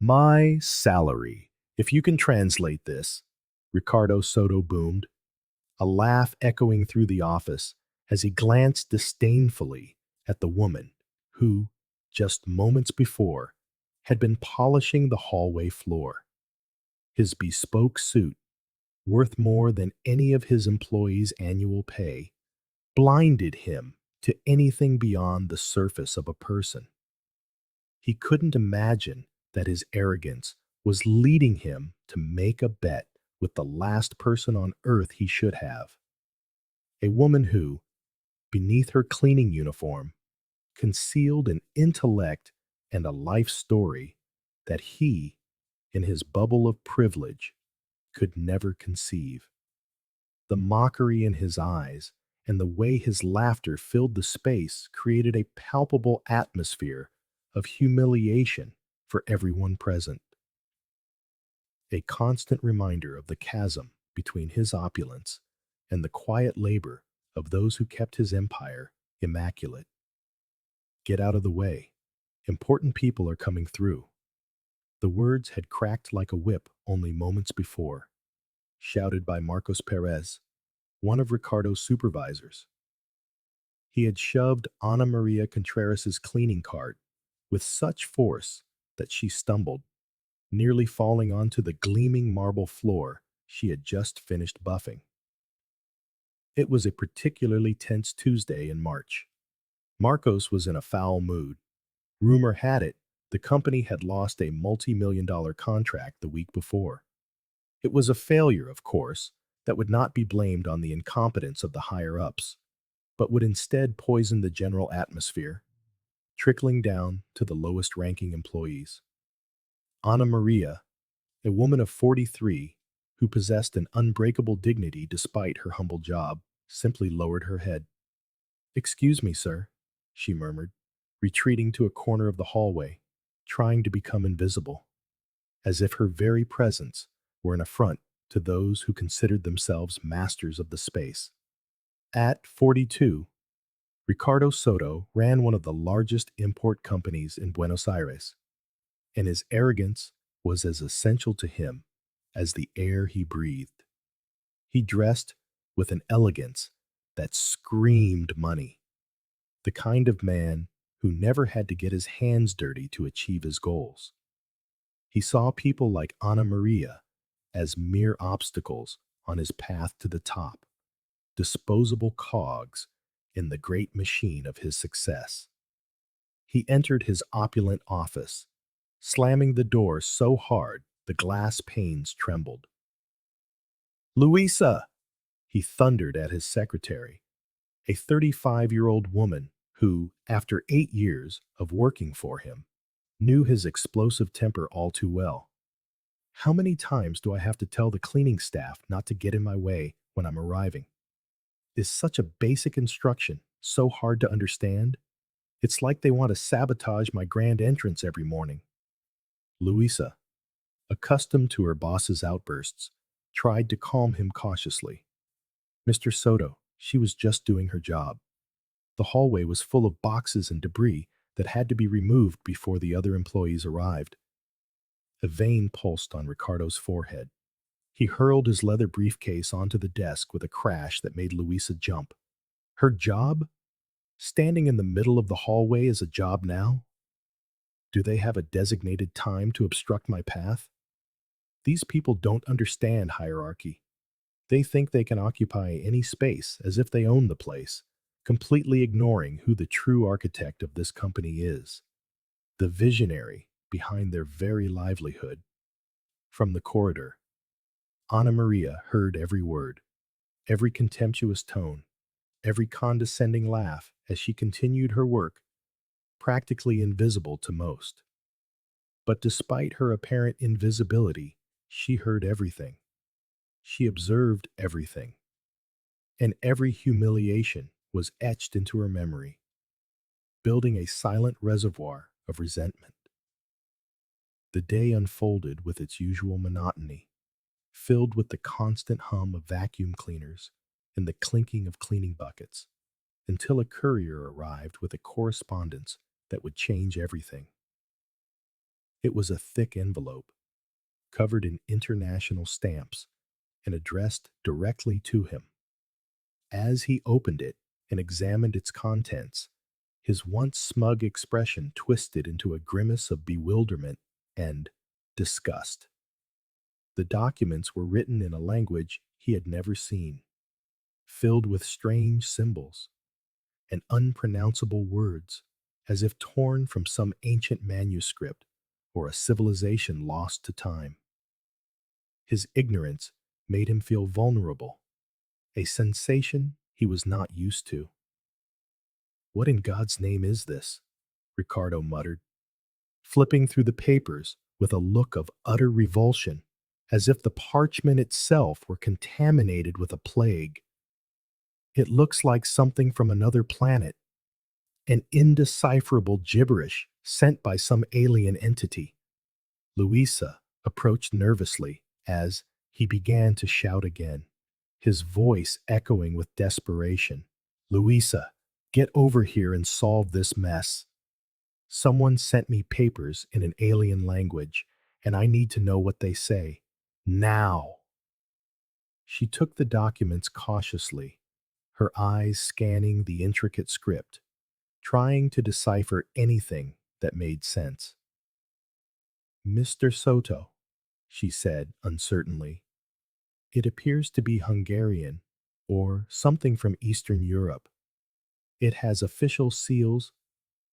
My salary. If you can translate this, Ricardo Soto boomed, a laugh echoing through the office as he glanced disdainfully at the woman who, just moments before, had been polishing the hallway floor. His bespoke suit, worth more than any of his employees' annual pay, blinded him to anything beyond the surface of a person. He couldn't imagine that his arrogance was leading him to make a bet with the last person on earth he should have. A woman who, beneath her cleaning uniform, concealed an intellect and a life story that he, in his bubble of privilege, could never conceive. The mockery in his eyes and the way his laughter filled the space created a palpable atmosphere of humiliation for everyone present, a constant reminder of the chasm between his opulence and the quiet labor of those who kept his empire immaculate. Get out of the way. Important people are coming through. The words had cracked like a whip only moments before, shouted by Marcos Perez, one of Ricardo's supervisors. He had shoved Ana María Contreras' cleaning cart with such force that she stumbled, nearly falling onto the gleaming marble floor she had just finished buffing. It was a particularly tense Tuesday in March. Marcos was in a foul mood. Rumor had it the company had lost a multi-million-dollar contract the week before. It was a failure, of course, that would not be blamed on the incompetence of the higher-ups, but would instead poison the general atmosphere, trickling down to the lowest-ranking employees. Ana Maria, a woman of 43 who possessed an unbreakable dignity despite her humble job, simply lowered her head. "Excuse me, sir," she murmured, retreating to a corner of the hallway, trying to become invisible, as if her very presence were an affront to those who considered themselves masters of the space. At 42, Ricardo Soto ran one of the largest import companies in Buenos Aires, and his arrogance was as essential to him as the air he breathed. He dressed with an elegance that screamed money, the kind of man who never had to get his hands dirty to achieve his goals. He saw people like Ana Maria as mere obstacles on his path to the top, disposable cogs in the great machine of his success. He entered his opulent office, slamming the door so hard the glass panes trembled. "Luisa!" he thundered at his secretary, a 35-year-old woman who, after 8 years of working for him, knew his explosive temper all too well. "How many times do I have to tell the cleaning staff not to get in my way when I'm arriving? Is such a basic instruction so hard to understand? It's like they want to sabotage my grand entrance every morning." Luisa, accustomed to her boss's outbursts, tried to calm him cautiously. "Mr. Soto, she was just doing her job. The hallway was full of boxes and debris that had to be removed before the other employees arrived." A vein pulsed on Ricardo's forehead. He hurled his leather briefcase onto the desk with a crash that made Luisa jump. Her job? Standing in the middle of the hallway is a job now? Do they have a designated time to obstruct my path? These people don't understand hierarchy. They think they can occupy any space as if they own the place, completely ignoring who the true architect of this company is, the visionary behind their very livelihood. From the corridor, Ana Maria heard every word, every contemptuous tone, every condescending laugh as she continued her work, practically invisible to most. But despite her apparent invisibility, she heard everything. She observed everything. And every humiliation was etched into her memory, building a silent reservoir of resentment. The day unfolded with its usual monotony, filled with the constant hum of vacuum cleaners and the clinking of cleaning buckets, until a courier arrived with a correspondence that would change everything. It was a thick envelope, covered in international stamps and addressed directly to him. As he opened it and examined its contents, his once smug expression twisted into a grimace of bewilderment and disgust. The documents were written in a language he had never seen, filled with strange symbols and unpronounceable words, as if torn from some ancient manuscript or a civilization lost to time. His ignorance made him feel vulnerable, a sensation he was not used to. "What in God's name is this?" Ricardo muttered, flipping through the papers with a look of utter revulsion, as if the parchment itself were contaminated with a plague. "It looks like something from another planet, an indecipherable gibberish sent by some alien entity." Louisa approached nervously as he began to shout again, his voice echoing with desperation. "Louisa, get over here and solve this mess. Someone sent me papers in an alien language, and I need to know what they say. Now." She took the documents cautiously, her eyes scanning the intricate script, trying to decipher anything that made sense. "Mr. Soto," she said uncertainly, "it appears to be Hungarian or something from Eastern Europe. It has official seals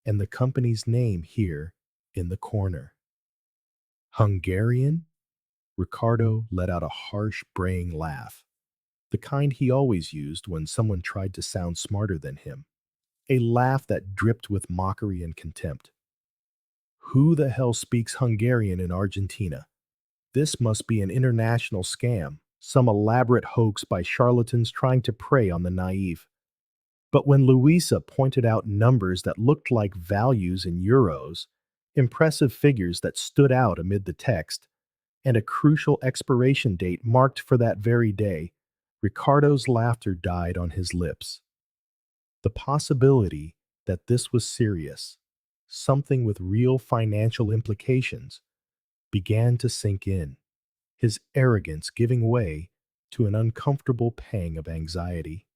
and the company's name here in the corner." "Hungarian?" Ricardo let out a harsh, braying laugh, the kind he always used when someone tried to sound smarter than him, a laugh that dripped with mockery and contempt. "Who the hell speaks Hungarian in Argentina? This must be an international scam, some elaborate hoax by charlatans trying to prey on the naive." But when Louisa pointed out numbers that looked like values in euros, impressive figures that stood out amid the text, and a crucial expiration date marked for that very day, Ricardo's laughter died on his lips. The possibility that this was serious, something with real financial implications, began to sink in, his arrogance giving way to an uncomfortable pang of anxiety.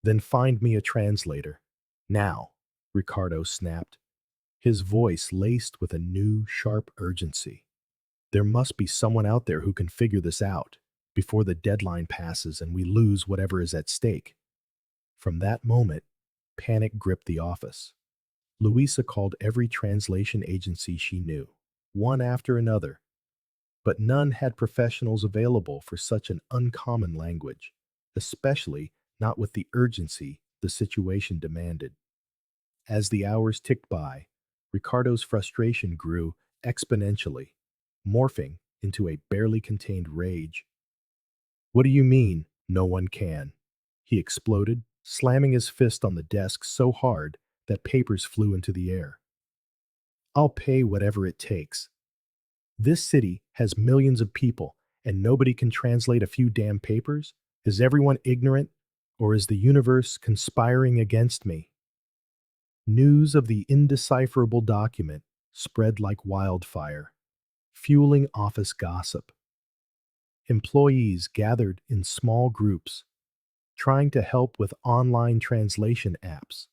"Then find me a translator. Now," Ricardo snapped, his voice laced with a new, sharp urgency. "There must be someone out there who can figure this out before the deadline passes and we lose whatever is at stake." From that moment, panic gripped the office. Louisa called every translation agency she knew, one after another, but none had professionals available for such an uncommon language, especially not with the urgency the situation demanded. As the hours ticked by, Ricardo's frustration grew exponentially, morphing into a barely contained rage. "What do you mean, no one can?" he exploded, slamming his fist on the desk so hard that papers flew into the air. "I'll pay whatever it takes. This city has millions of people, and nobody can translate a few damn papers? Is everyone ignorant, or is the universe conspiring against me?" News of the indecipherable document spread like wildfire, fueling office gossip. Employees gathered in small groups, trying to help with online translation apps,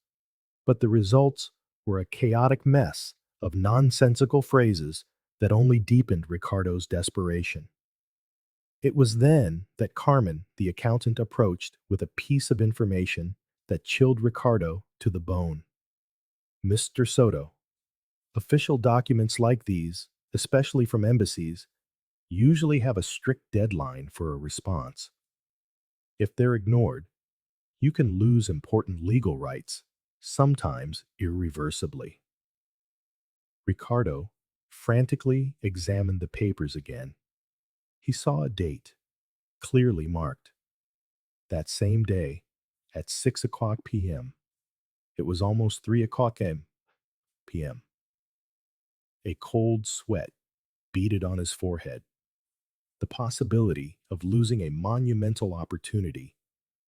but the results were a chaotic mess of nonsensical phrases that only deepened Ricardo's desperation. It was then that Carmen, the accountant, approached with a piece of information that chilled Ricardo to the bone. "Mr. Soto, official documents like these, especially from embassies, usually have a strict deadline for a response. If they're ignored, you can lose important legal rights, sometimes irreversibly." Ricardo frantically examined the papers again. He saw a date, clearly marked. That same day, at 6 o'clock p.m. It was almost 3 o'clock p.m. A cold sweat beaded on his forehead. The possibility of losing a monumental opportunity,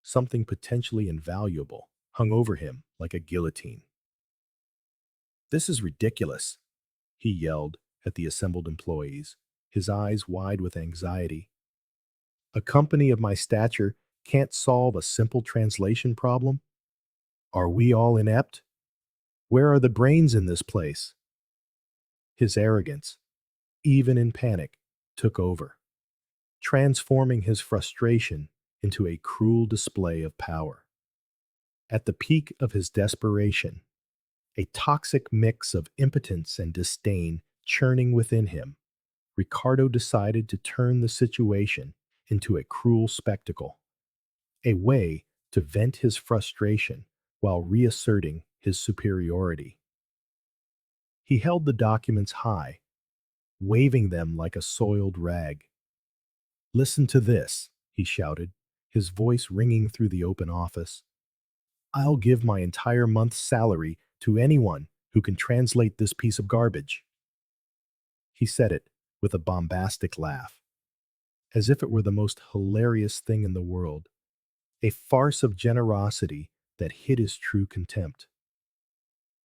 something potentially invaluable, hung over him like a guillotine. "This is ridiculous," he yelled at the assembled employees, his eyes wide with anxiety. A company of my stature can't solve a simple translation problem? Are we all inept? Where are the brains in this place? His arrogance, even in panic, took over, transforming his frustration into a cruel display of power. At the peak of his desperation, a toxic mix of impotence and disdain churning within him, Ricardo decided to turn the situation into a cruel spectacle, a way to vent his frustration while reasserting his superiority. He held the documents high, waving them like a soiled rag. "Listen to this," he shouted, his voice ringing through the open office. "I'll give my entire month's salary to anyone who can translate this piece of garbage." He said it with a bombastic laugh, as if it were the most hilarious thing in the world, a farce of generosity that hid his true contempt.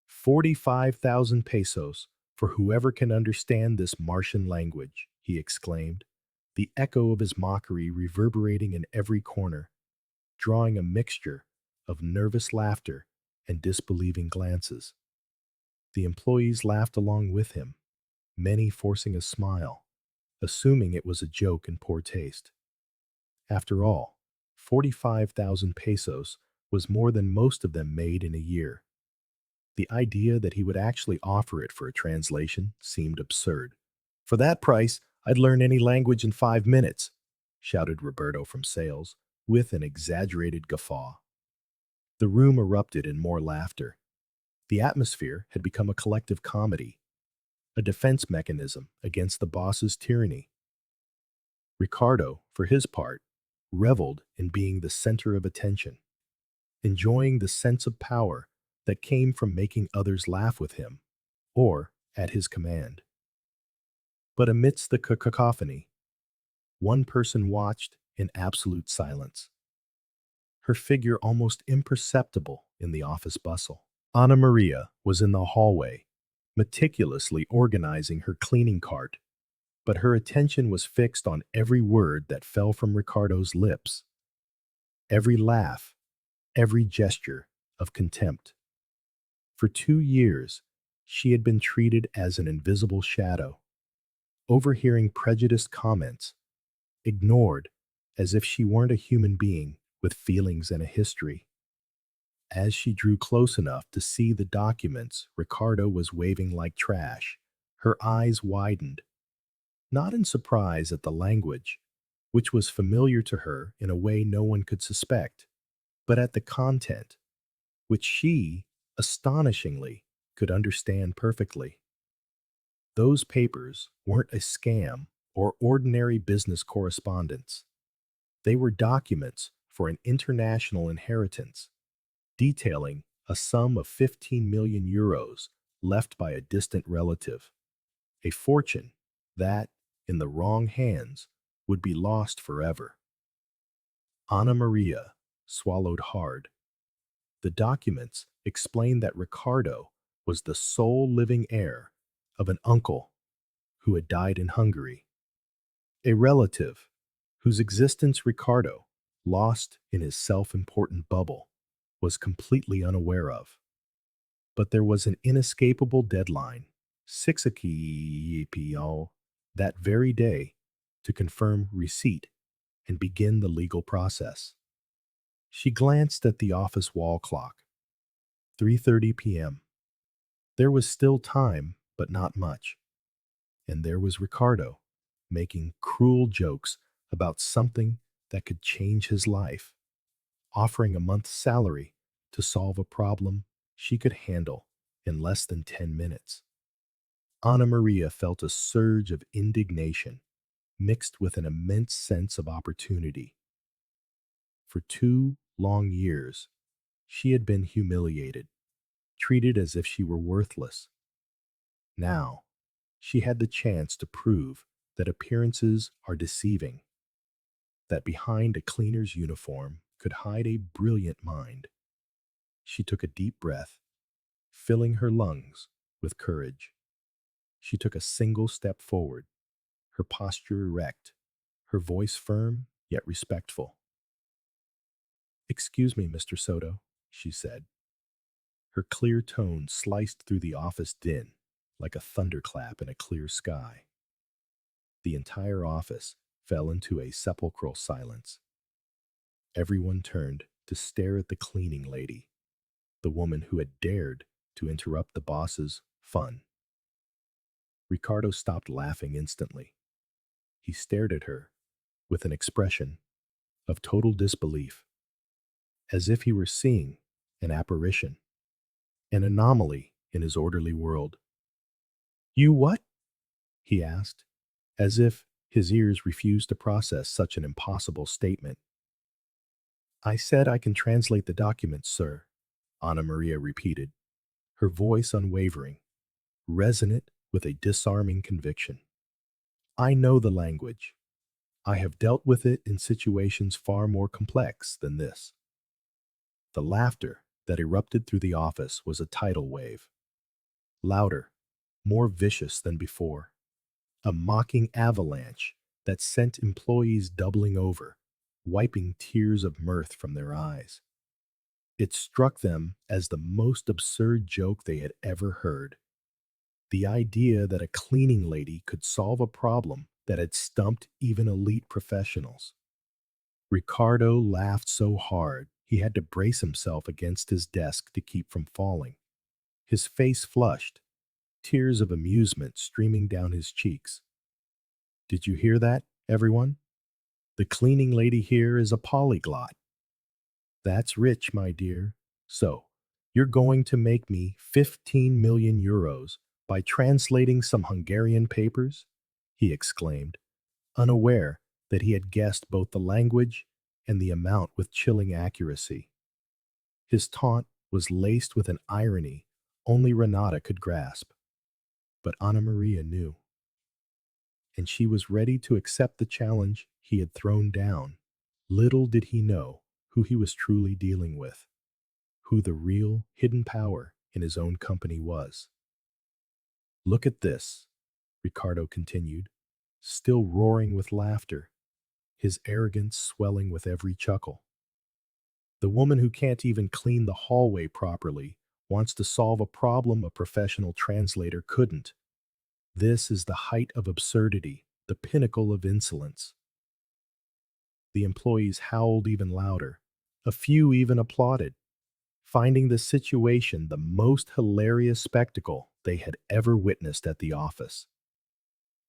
45,000 pesos for whoever can understand this Martian language, he exclaimed, the echo of his mockery reverberating in every corner, drawing a mixture of nervous laughter and disbelieving glances. The employees laughed along with him, many forcing a smile, assuming it was a joke in poor taste. After all, 45,000 pesos was more than most of them made in a year. The idea that he would actually offer it for a translation seemed absurd. "For that price, I'd learn any language in 5 minutes," shouted Roberto from sales, with an exaggerated guffaw. The room erupted in more laughter. The atmosphere had become a collective comedy, a defense mechanism against the boss's tyranny. Ricardo, for his part, reveled in being the center of attention, enjoying the sense of power that came from making others laugh with him, or at his command. But amidst the cacophony, one person watched in absolute silence, her figure almost imperceptible in the office bustle. Ana Maria was in the hallway, meticulously organizing her cleaning cart, but her attention was fixed on every word that fell from Ricardo's lips, every laugh, every gesture of contempt. For 2 years, she had been treated as an invisible shadow, overhearing prejudiced comments, ignored as if she weren't a human being with feelings and a history. As she drew close enough to see the documents Ricardo was waving like trash, her eyes widened, not in surprise at the language, which was familiar to her in a way no one could suspect, but at the content, which she, astonishingly, could understand perfectly. Those papers weren't a scam or ordinary business correspondence. They were documents for an international inheritance, detailing a sum of 15 million euros left by a distant relative, a fortune that, in the wrong hands, would be lost forever. Ana Maria swallowed hard. The documents explained that Ricardo was the sole living heir of an uncle who had died in Hungary, a relative whose existence Ricardo, lost in his self-important bubble, was completely unaware of. But there was an inescapable deadline, 6 that very day, to confirm receipt and begin the legal process. She glanced at the office wall clock. 3:30 p.m. There was still time, but not much. And there was Ricardo, making cruel jokes about something that could change his life, offering a month's salary to solve a problem she could handle in less than 10 minutes. Ana Maria felt a surge of indignation mixed with an immense sense of opportunity. For 2 long years, she had been humiliated, treated as if she were worthless. Now, she had the chance to prove that appearances are deceiving, that behind a cleaner's uniform could hide a brilliant mind. She took a deep breath, filling her lungs with courage. She took a single step forward, her posture erect, her voice firm yet respectful. "Excuse me, Mr. Soto," she said. Her clear tone sliced through the office din like a thunderclap in a clear sky. The entire office fell into a sepulchral silence. Everyone turned to stare at the cleaning lady, the woman who had dared to interrupt the boss's fun. Ricardo stopped laughing instantly. He stared at her with an expression of total disbelief, as if he were seeing an apparition, an anomaly in his orderly world. "You what?" he asked, as if his ears refused to process such an impossible statement. "I said I can translate the documents, sir," Ana Maria repeated, her voice unwavering, resonant with a disarming conviction. "I know the language. I have dealt with it in situations far more complex than this." The laughter that erupted through the office was a tidal wave, louder, more vicious than before, a mocking avalanche that sent employees doubling over, wiping tears of mirth from their eyes. It struck them as the most absurd joke they had ever heard. The idea that a cleaning lady could solve a problem that had stumped even elite professionals. Ricardo laughed so hard he had to brace himself against his desk to keep from falling. His face flushed, tears of amusement streaming down his cheeks. "Did you hear that, everyone? The cleaning lady here is a polyglot. That's rich, my dear. So, you're going to make me 15 million euros by translating some Hungarian papers?" he exclaimed, unaware that he had guessed both the language and the amount with chilling accuracy. His taunt was laced with an irony only Renata could grasp. But Ana Maria knew, and she was ready to accept the challenge he had thrown down. Little did he know who he was truly dealing with, who the real hidden power in his own company was. "Look at this," Ricardo continued, still roaring with laughter, his arrogance swelling with every chuckle. "The woman who can't even clean the hallway properly wants to solve a problem a professional translator couldn't. This is the height of absurdity, the pinnacle of insolence." The employees howled even louder. A few even applauded, finding the situation the most hilarious spectacle they had ever witnessed at the office.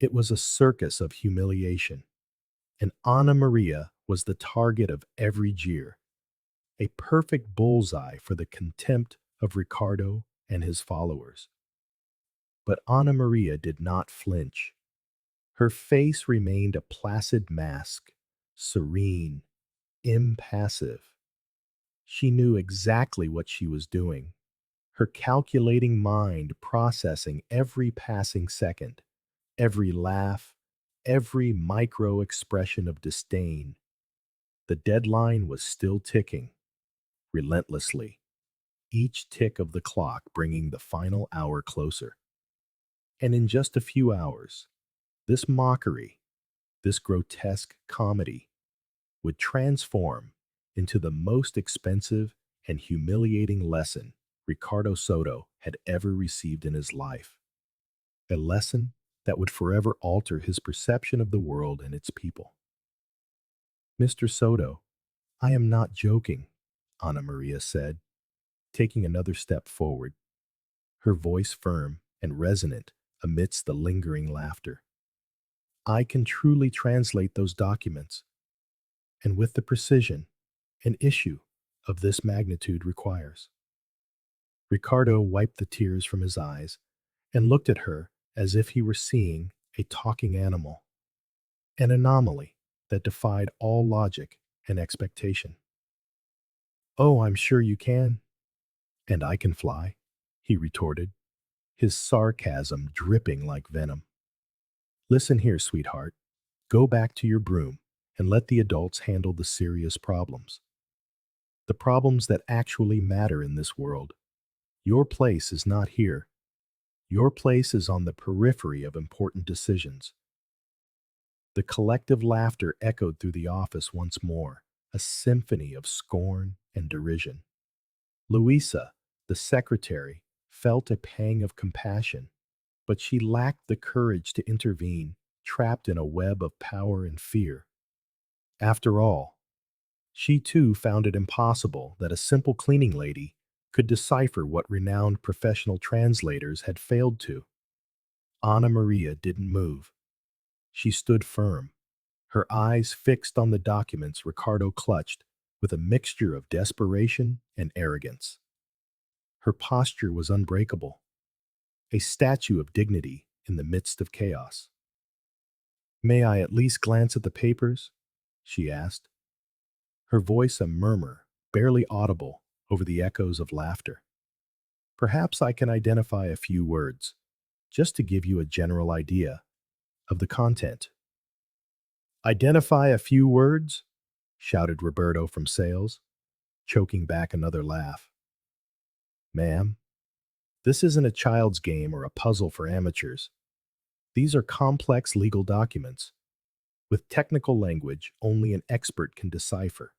It was a circus of humiliation, and Ana Maria was the target of every jeer, a perfect bullseye for the contempt of Ricardo and his followers. But Ana Maria did not flinch. Her face remained a placid mask, serene, impassive. She knew exactly what she was doing, her calculating mind processing every passing second, every laugh, every micro expression of disdain. The deadline was still ticking, relentlessly, each tick of the clock bringing the final hour closer. And in just a few hours, this mockery, this grotesque comedy, would transform into the most expensive and humiliating lesson Ricardo Soto had ever received in his life. A lesson that would forever alter his perception of the world and its people. "Mr. Soto, I am not joking," Ana Maria said, taking another step forward, her voice firm and resonant amidst the lingering laughter. "I can truly translate those documents, and with the precision an issue of this magnitude requires." Ricardo wiped the tears from his eyes and looked at her as if he were seeing a talking animal, an anomaly that defied all logic and expectation. "Oh, I'm sure you can." "And I can fly," he retorted, his sarcasm dripping like venom. "Listen here, sweetheart. Go back to your broom and let the adults handle the serious problems. The problems that actually matter in this world. Your place is not here." Your place is on the periphery of important decisions. The collective laughter echoed through the office once more, a symphony of scorn and derision. Louisa, the secretary, felt a pang of compassion, but she lacked the courage to intervene, trapped in a web of power and fear. After all, she too found it impossible that a simple cleaning lady could decipher what renowned professional translators had failed to. Ana Maria didn't move. She stood firm, her eyes fixed on the documents Ricardo clutched with a mixture of desperation and arrogance. Her posture was unbreakable, a statue of dignity in the midst of chaos. "May I at least glance at the papers?" she asked, her voice a murmur, barely audible over the echoes of laughter. "Perhaps I can identify a few words, just to give you a general idea of the content." "Identify a few words?" shouted Roberto from sales, choking back another laugh. "Ma'am, this isn't a child's game or a puzzle for amateurs. These are complex legal documents, with technical language only an expert can decipher."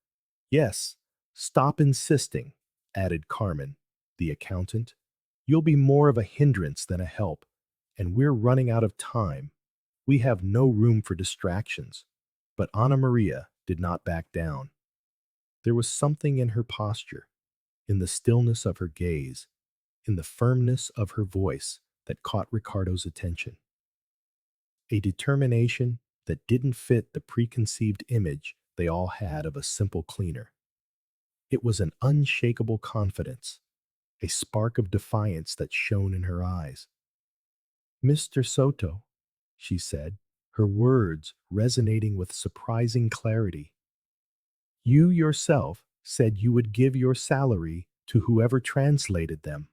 "Yes, stop insisting," added Carmen, the accountant. "You'll be more of a hindrance than a help, and we're running out of time. We have no room for distractions." But Ana Maria did not back down. There was something in her posture, in the stillness of her gaze, in the firmness of her voice that caught Ricardo's attention. A determination that didn't fit the preconceived image they all had of a simple cleaner. It was an unshakable confidence, a spark of defiance that shone in her eyes. "Mr. Soto," she said, her words resonating with surprising clarity, "you yourself said you would give your salary to whoever translated them.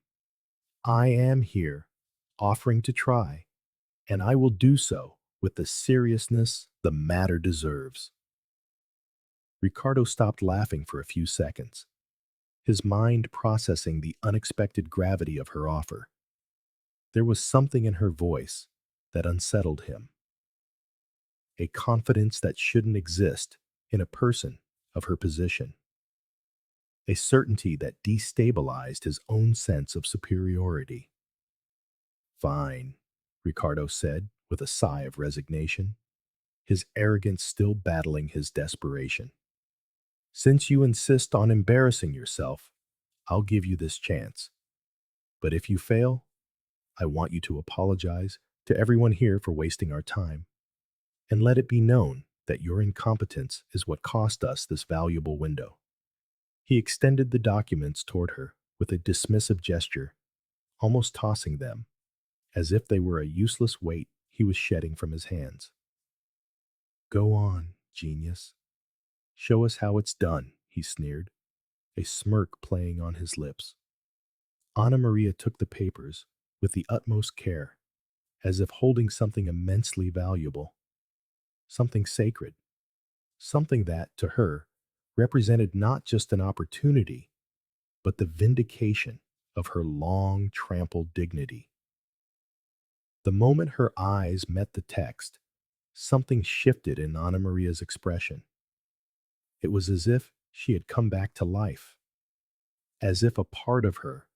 I am here, offering to try, and I will do so with the seriousness the matter deserves." Ricardo stopped laughing for a few seconds, his mind processing the unexpected gravity of her offer. There was something in her voice that unsettled him, a confidence that shouldn't exist in a person of her position, a certainty that destabilized his own sense of superiority. "Fine," Ricardo said with a sigh of resignation, his arrogance still battling his desperation. "Since you insist on embarrassing yourself, I'll give you this chance. But if you fail, I want you to apologize to everyone here for wasting our time, and let it be known that your incompetence is what cost us this valuable window." He extended the documents toward her with a dismissive gesture, almost tossing them, as if they were a useless weight he was shedding from his hands. "Go on, genius. Show us how it's done," he sneered, a smirk playing on his lips. Ana Maria took the papers with the utmost care, as if holding something immensely valuable, something sacred, something that, to her, represented not just an opportunity, but the vindication of her long trampled dignity. The moment her eyes met the text, something shifted in Ana Maria's expression. It was as if she had come back to life, as if a part of her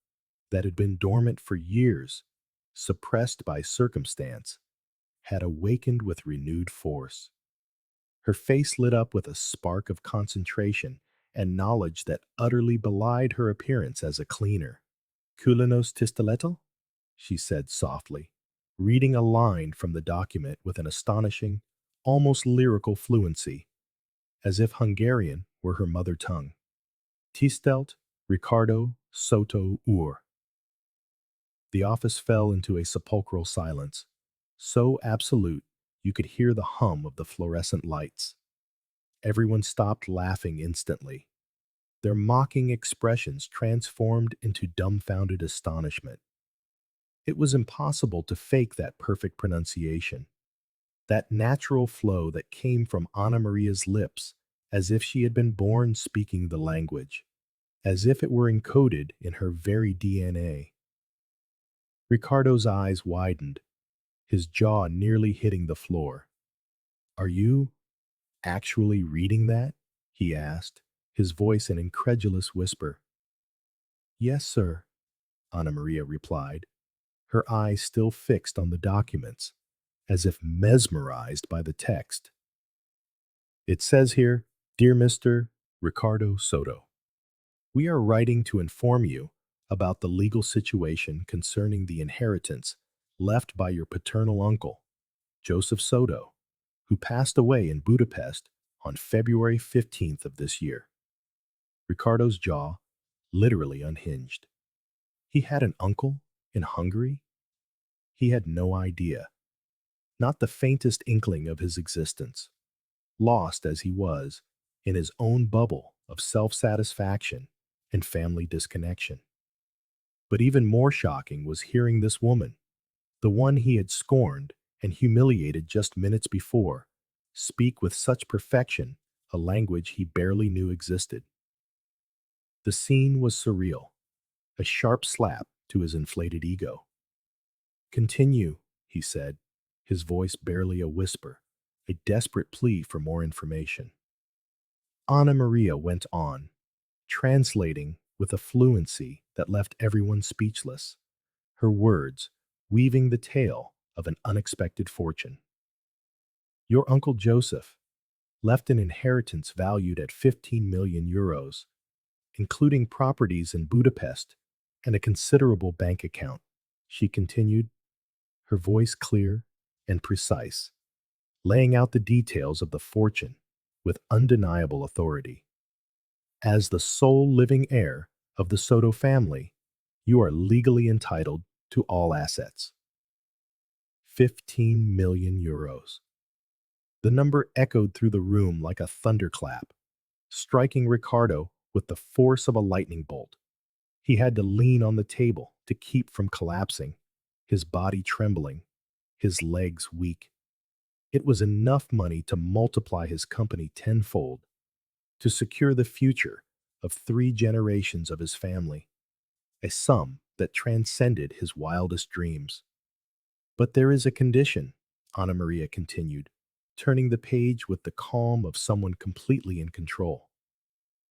that had been dormant for years, suppressed by circumstance, had awakened with renewed force. Her face lit up with a spark of concentration and knowledge that utterly belied her appearance as a cleaner. "Kulinos tistoleto?" she said softly, reading a line from the document with an astonishing, almost lyrical fluency, as if Hungarian were her mother tongue. "Tistelt Ricardo Soto Ur." The office fell into a sepulchral silence, so absolute you could hear the hum of the fluorescent lights. Everyone stopped laughing instantly, their mocking expressions transformed into dumbfounded astonishment. It was impossible to fake that perfect pronunciation, that natural flow that came from Ana Maria's lips, as if she had been born speaking the language, as if it were encoded in her very DNA. Ricardo's eyes widened, his jaw nearly hitting the floor. Are you actually reading that? He asked, his voice an incredulous whisper. Yes, sir, Ana Maria replied, her eyes still fixed on the documents, as if mesmerized by the text. It says here, Dear Mr. Ricardo Soto, we are writing to inform you about the legal situation concerning the inheritance left by your paternal uncle, Joseph Soto, who passed away in Budapest on February 15th of this year. Ricardo's jaw literally unhinged. He had an uncle in Hungary? He had no idea, not the faintest inkling of his existence, lost as he was in his own bubble of self-satisfaction and family disconnection. But even more shocking was hearing this woman, the one he had scorned and humiliated just minutes before, speak with such perfection a language he barely knew existed. The scene was surreal, a sharp slap to his inflated ego. Continue, he said, his voice barely a whisper, a desperate plea for more information. Ana Maria went on, translating with a fluency that left everyone speechless, her words weaving the tale of an unexpected fortune. Your uncle Joseph left an inheritance valued at 15 million euros, including properties in Budapest and a considerable bank account, she continued, her voice clear and precise, laying out the details of the fortune with undeniable authority. As the sole living heir of the Soto family, you are legally entitled to all assets. 15 million euros. The number echoed through the room like a thunderclap, striking Ricardo with the force of a lightning bolt. He had to lean on the table to keep from collapsing, his body trembling, his legs weak. It was enough money to multiply his company tenfold, to secure the future of 3 generations of his family, a sum that transcended his wildest dreams. But there is a condition, Ana Maria continued, turning the page with the calm of someone completely in control.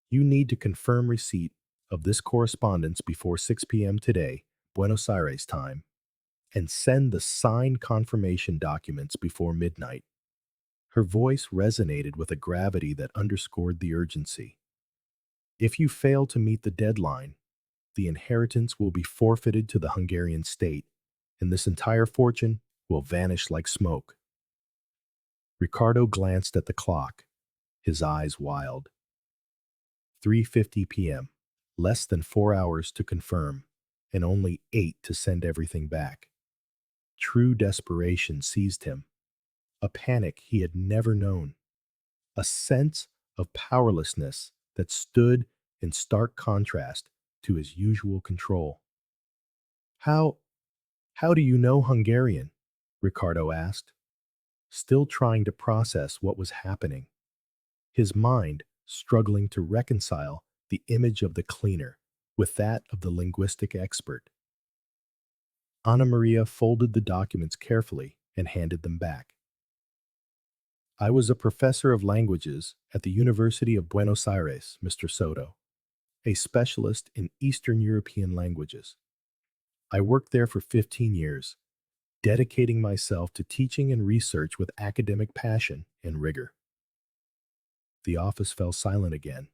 You need to confirm receipt of this correspondence before 6 p.m. today, Buenos Aires time, and send the signed confirmation documents before midnight. Her voice resonated with a gravity that underscored the urgency. If you fail to meet the deadline, the inheritance will be forfeited to the Hungarian state, and this entire fortune will vanish like smoke. Ricardo glanced at the clock, his eyes wild. 3:50 p.m., less than 4 hours to confirm, and only 8 to send everything back. True desperation seized him, a panic he had never known, a sense of powerlessness that stood in stark contrast to his usual control. How, how do you know Hungarian? Ricardo asked, still trying to process what was happening, his mind struggling to reconcile the image of the cleaner with that of the linguistic expert. Ana Maria folded the documents carefully and handed them back. I was a professor of languages at the University of Buenos Aires, Mr. Soto, a specialist in Eastern European languages. I worked there for 15 years, dedicating myself to teaching and research with academic passion and rigor. The office fell silent again,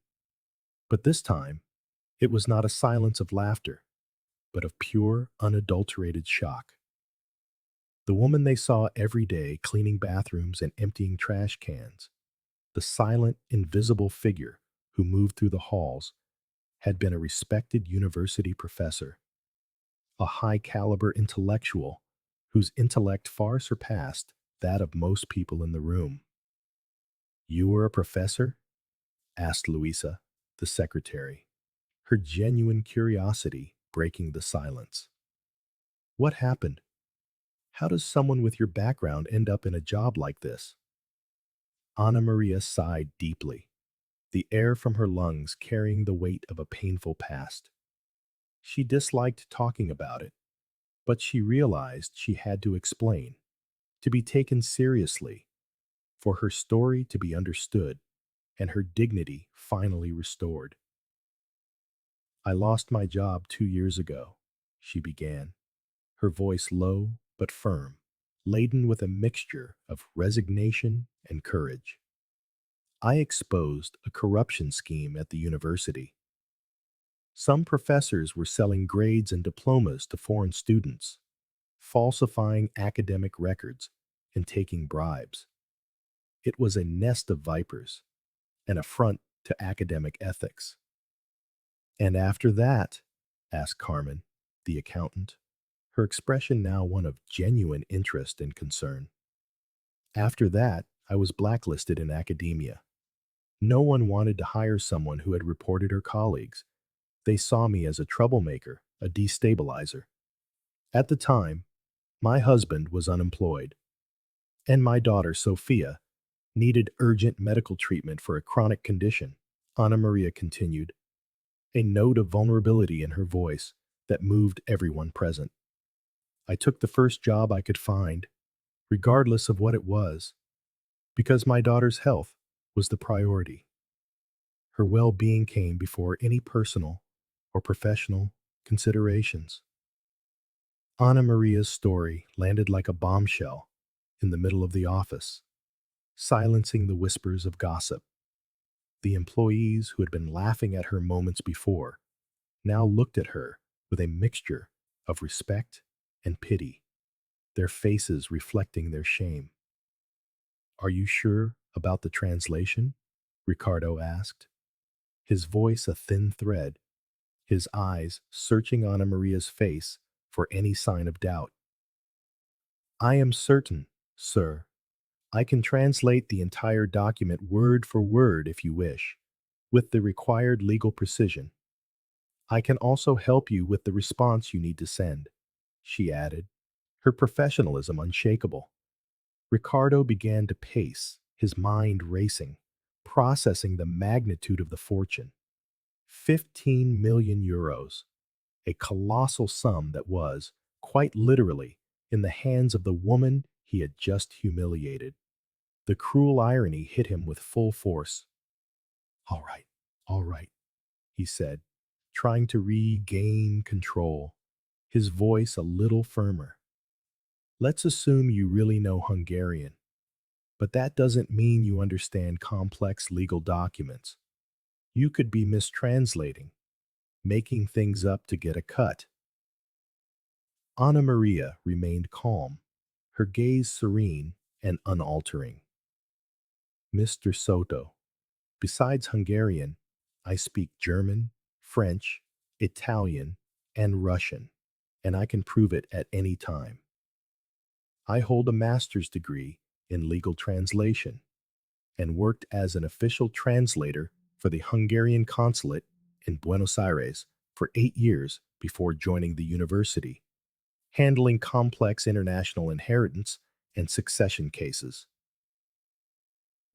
but this time, it was not a silence of laughter, but of pure, unadulterated shock. The woman they saw every day cleaning bathrooms and emptying trash cans, the silent, invisible figure who moved through the halls, had been a respected university professor, a high-caliber intellectual whose intellect far surpassed that of most people in the room. You were a professor? Asked Luisa, the secretary, her genuine curiosity breaking the silence. What happened? How does someone with your background end up in a job like this? Ana Maria sighed deeply, the air from her lungs carrying the weight of a painful past. She disliked talking about it, But she realized she had to explain, to be taken seriously, for her story to be understood, and her dignity finally restored. I lost my job 2 years ago, she began, her voice low but firm, laden with a mixture of resignation and courage. I exposed a corruption scheme at the university. Some professors were selling grades and diplomas to foreign students, falsifying academic records, and taking bribes. It was a nest of vipers, an affront to academic ethics. And after that, asked Carmen, the accountant, her expression now one of genuine interest and concern. After that, I was blacklisted in academia. No one wanted to hire someone who had reported her colleagues. They saw me as a troublemaker, a destabilizer. At the time, my husband was unemployed, and my daughter, Sophia, needed urgent medical treatment for a chronic condition. Ana Maria continued, a note of vulnerability in her voice that moved everyone present. I took the first job I could find, regardless of what it was, because my daughter's health was the priority. Her well-being came before any personal or professional considerations. Ana Maria's story landed like a bombshell in the middle of the office, silencing the whispers of gossip. The employees who had been laughing at her moments before now looked at her with a mixture of respect and pity, their faces reflecting their shame. Are you sure about the translation? Ricardo asked, his voice a thin thread, his eyes searching Ana Maria's face for any sign of doubt. I am certain, sir. I can translate the entire document word for word if you wish, with the required legal precision. I can also help you with the response you need to send, she added, her professionalism unshakable. Ricardo began to pace, his mind racing, processing the magnitude of the fortune. 15 million euros, a colossal sum that was, quite literally, in the hands of the woman he had just humiliated. The cruel irony hit him with full force. All right, he said, trying to regain control, his voice a little firmer. Let's assume you really know Hungarian, but that doesn't mean you understand complex legal documents. You could be mistranslating, making things up to get a cut. Ana Maria remained calm, her gaze serene and unaltering. Mr. Soto, besides Hungarian, I speak German, French, Italian, and Russian, and I can prove it at any time. I hold a master's degree in legal translation and worked as an official translator for the Hungarian consulate in Buenos Aires for 8 years before joining the university, handling complex international inheritance and succession cases.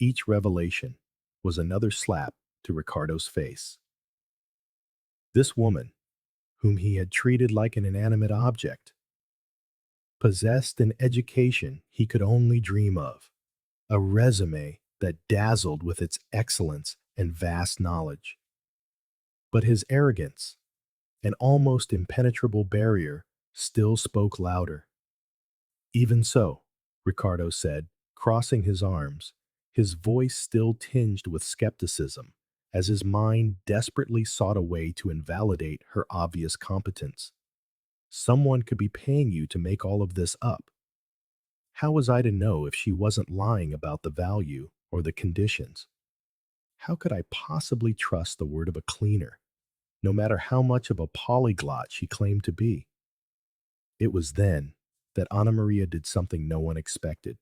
Each revelation was another slap to Ricardo's face. This woman, whom he had treated like an inanimate object, possessed an education he could only dream of, a resume that dazzled with its excellence and vast knowledge. But his arrogance, an almost impenetrable barrier, still spoke louder. Even so, Ricardo said, crossing his arms, his voice still tinged with skepticism, as his mind desperately sought a way to invalidate her obvious competence. Someone could be paying you to make all of this up. How was I to know if she wasn't lying about the value or the conditions? How could I possibly trust the word of a cleaner, no matter how much of a polyglot she claimed to be? It was then that Ana Maria did something no one expected,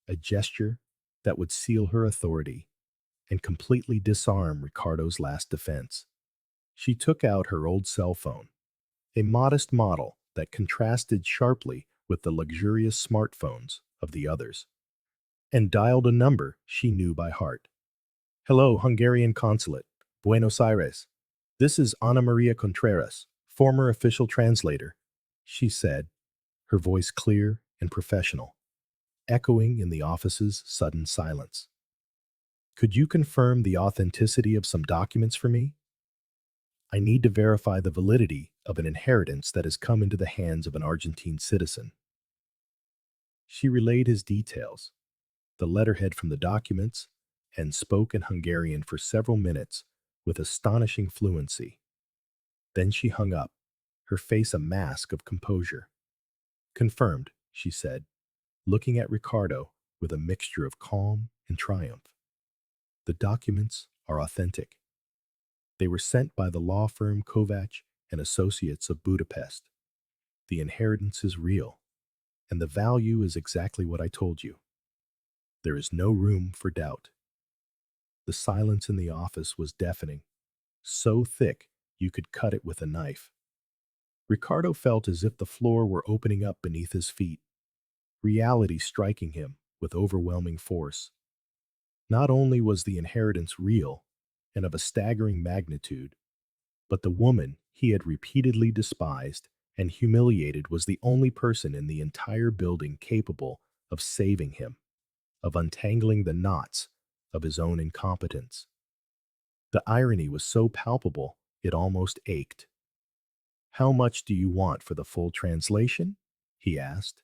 a gesture that would seal her authority and completely disarm Ricardo's last defense. She took out her old cell phone, a modest model that contrasted sharply with the luxurious smartphones of the others, and dialed a number she knew by heart. Hello, Hungarian Consulate, Buenos Aires. This is Ana María Contreras, former official translator. she said, her voice clear and professional, echoing in the office's sudden silence. Could you confirm the authenticity of some documents for me? I need to verify the validity of an inheritance that has come into the hands of an Argentine citizen. She relayed his details, the letterhead from the documents, and spoke in Hungarian for several minutes with astonishing fluency. Then she hung up, her face a mask of composure. Confirmed, she said, looking at Ricardo with a mixture of calm and triumph. The documents are authentic. They were sent by the law firm Kovac and Associates of Budapest. The inheritance is real, and the value is exactly what I told you. There is no room for doubt. The silence in the office was deafening, so thick you could cut it with a knife. Ricardo felt as if the floor were opening up beneath his feet, reality striking him with overwhelming force. Not only was the inheritance real and of a staggering magnitude, but the woman he had repeatedly despised and humiliated was the only person in the entire building capable of saving him, of untangling the knots of his own incompetence. The irony was so palpable, it almost ached. How much do you want for the full translation? He asked,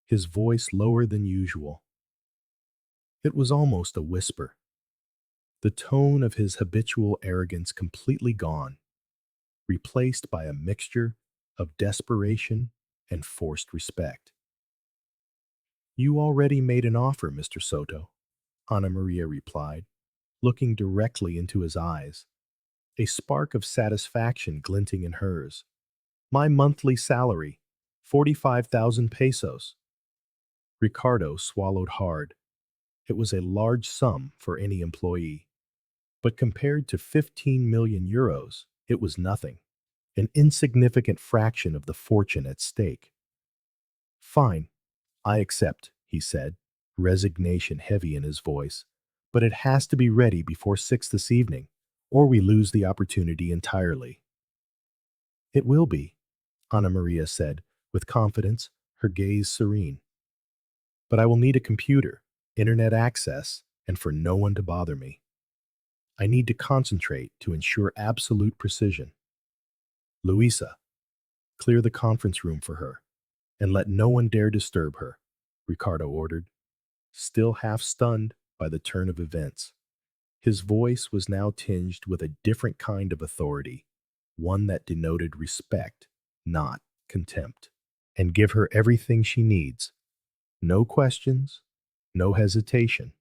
his voice lower than usual. It was almost a whisper, the tone of his habitual arrogance completely gone, replaced by a mixture of desperation and forced respect. You already made an offer, Mr. Soto, Ana Maria replied, looking directly into his eyes, a spark of satisfaction glinting in hers. My monthly salary, 45,000 pesos. Ricardo swallowed hard. It was a large sum for any employee. But compared to 15 million euros, it was nothing, an insignificant fraction of the fortune at stake. Fine, I accept, he said, resignation heavy in his voice. But it has to be ready before 6 this evening, or we lose the opportunity entirely. It will be, Ana Maria said, with confidence, her gaze serene. But I will need a computer, internet access, and for no one to bother me. I need to concentrate to ensure absolute precision. Luisa, clear the conference room for her, and let no one dare disturb her, Ricardo ordered, still half stunned by the turn of events. His voice was now tinged with a different kind of authority, one that denoted respect, not contempt. And give her everything she needs. No questions, no hesitation.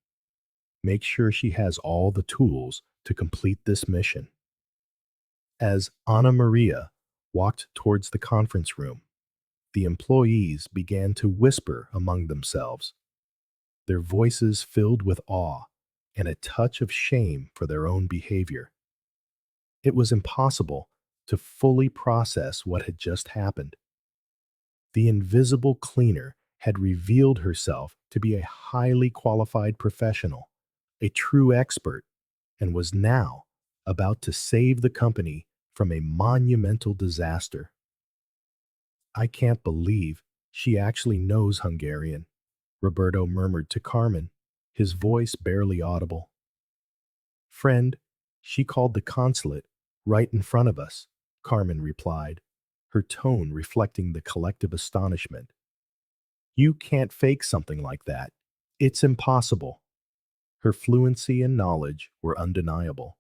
Make sure she has all the tools to complete this mission. As Ana Maria walked towards the conference room, the employees began to whisper among themselves, their voices filled with awe and a touch of shame for their own behavior. It was impossible to fully process what had just happened. The invisible cleaner had revealed herself to be a highly qualified professional, a true expert, and was now about to save the company from a monumental disaster. I can't believe she actually knows Hungarian, Roberto murmured to Carmen, his voice barely audible. Friend, she called the consulate right in front of us, Carmen replied, her tone reflecting the collective astonishment. You can't fake something like that. It's impossible. Her fluency and knowledge were undeniable.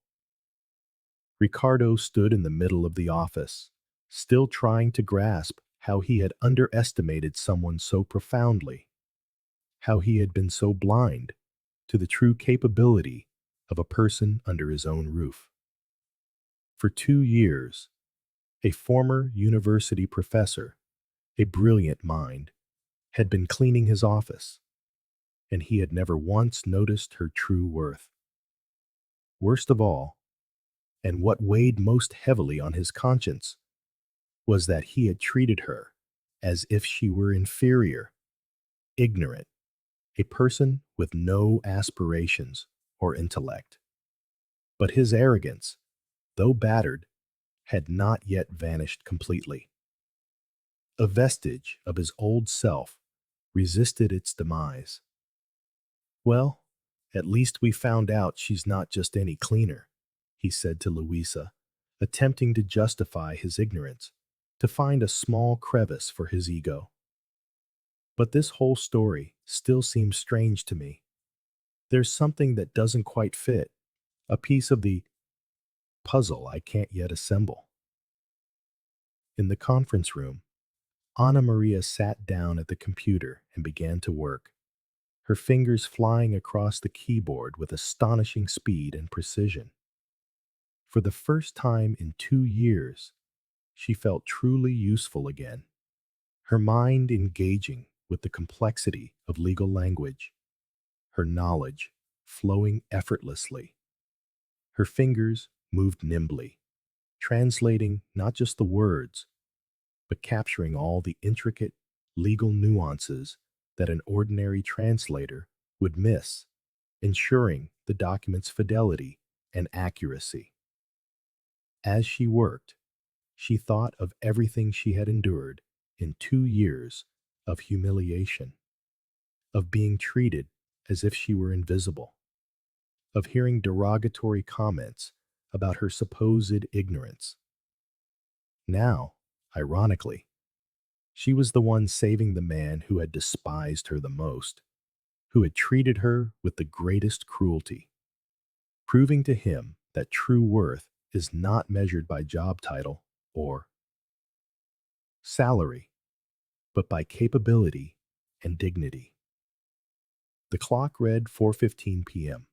Ricardo stood in the middle of the office, still trying to grasp how he had underestimated someone so profoundly, how he had been so blind to the true capability of a person under his own roof. For 2 years, a former university professor, a brilliant mind, had been cleaning his office, and he had never once noticed her true worth. Worst of all, and what weighed most heavily on his conscience, was that he had treated her as if she were inferior, ignorant, a person with no aspirations or intellect. But his arrogance, though battered, had not yet vanished completely. A vestige of his old self resisted its demise. Well, at least we found out she's not just any cleaner, he said to Louisa, attempting to justify his ignorance, to find a small crevice for his ego. But this whole story still seems strange to me. There's something that doesn't quite fit, a piece of the puzzle I can't yet assemble. In the conference room, Ana Maria sat down at the computer and began to work, her fingers flying across the keyboard with astonishing speed and precision. For the first time in 2 years, she felt truly useful again, her mind engaging with the complexity of legal language, her knowledge flowing effortlessly. Her fingers moved nimbly, translating not just the words, but capturing all the intricate legal nuances that an ordinary translator would miss, ensuring the document's fidelity and accuracy. As she worked, she thought of everything she had endured in 2 years of humiliation, of being treated as if she were invisible, of hearing derogatory comments about her supposed ignorance. Now, ironically, she was the one saving the man who had despised her the most, who had treated her with the greatest cruelty, proving to him that true worth is not measured by job title or salary, but by capability and dignity. The clock read 4:15 p.m.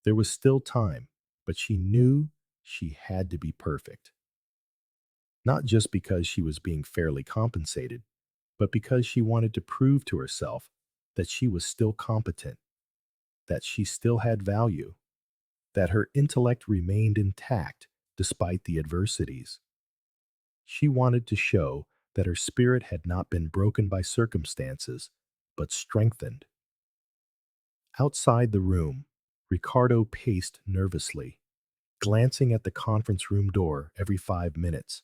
There was still time, but she knew she had to be perfect. Not just because she was being fairly compensated, but because she wanted to prove to herself that she was still competent, that she still had value, that her intellect remained intact despite the adversities. She wanted to show that her spirit had not been broken by circumstances, but strengthened. Outside the room, Ricardo paced nervously, glancing at the conference room door every 5 minutes,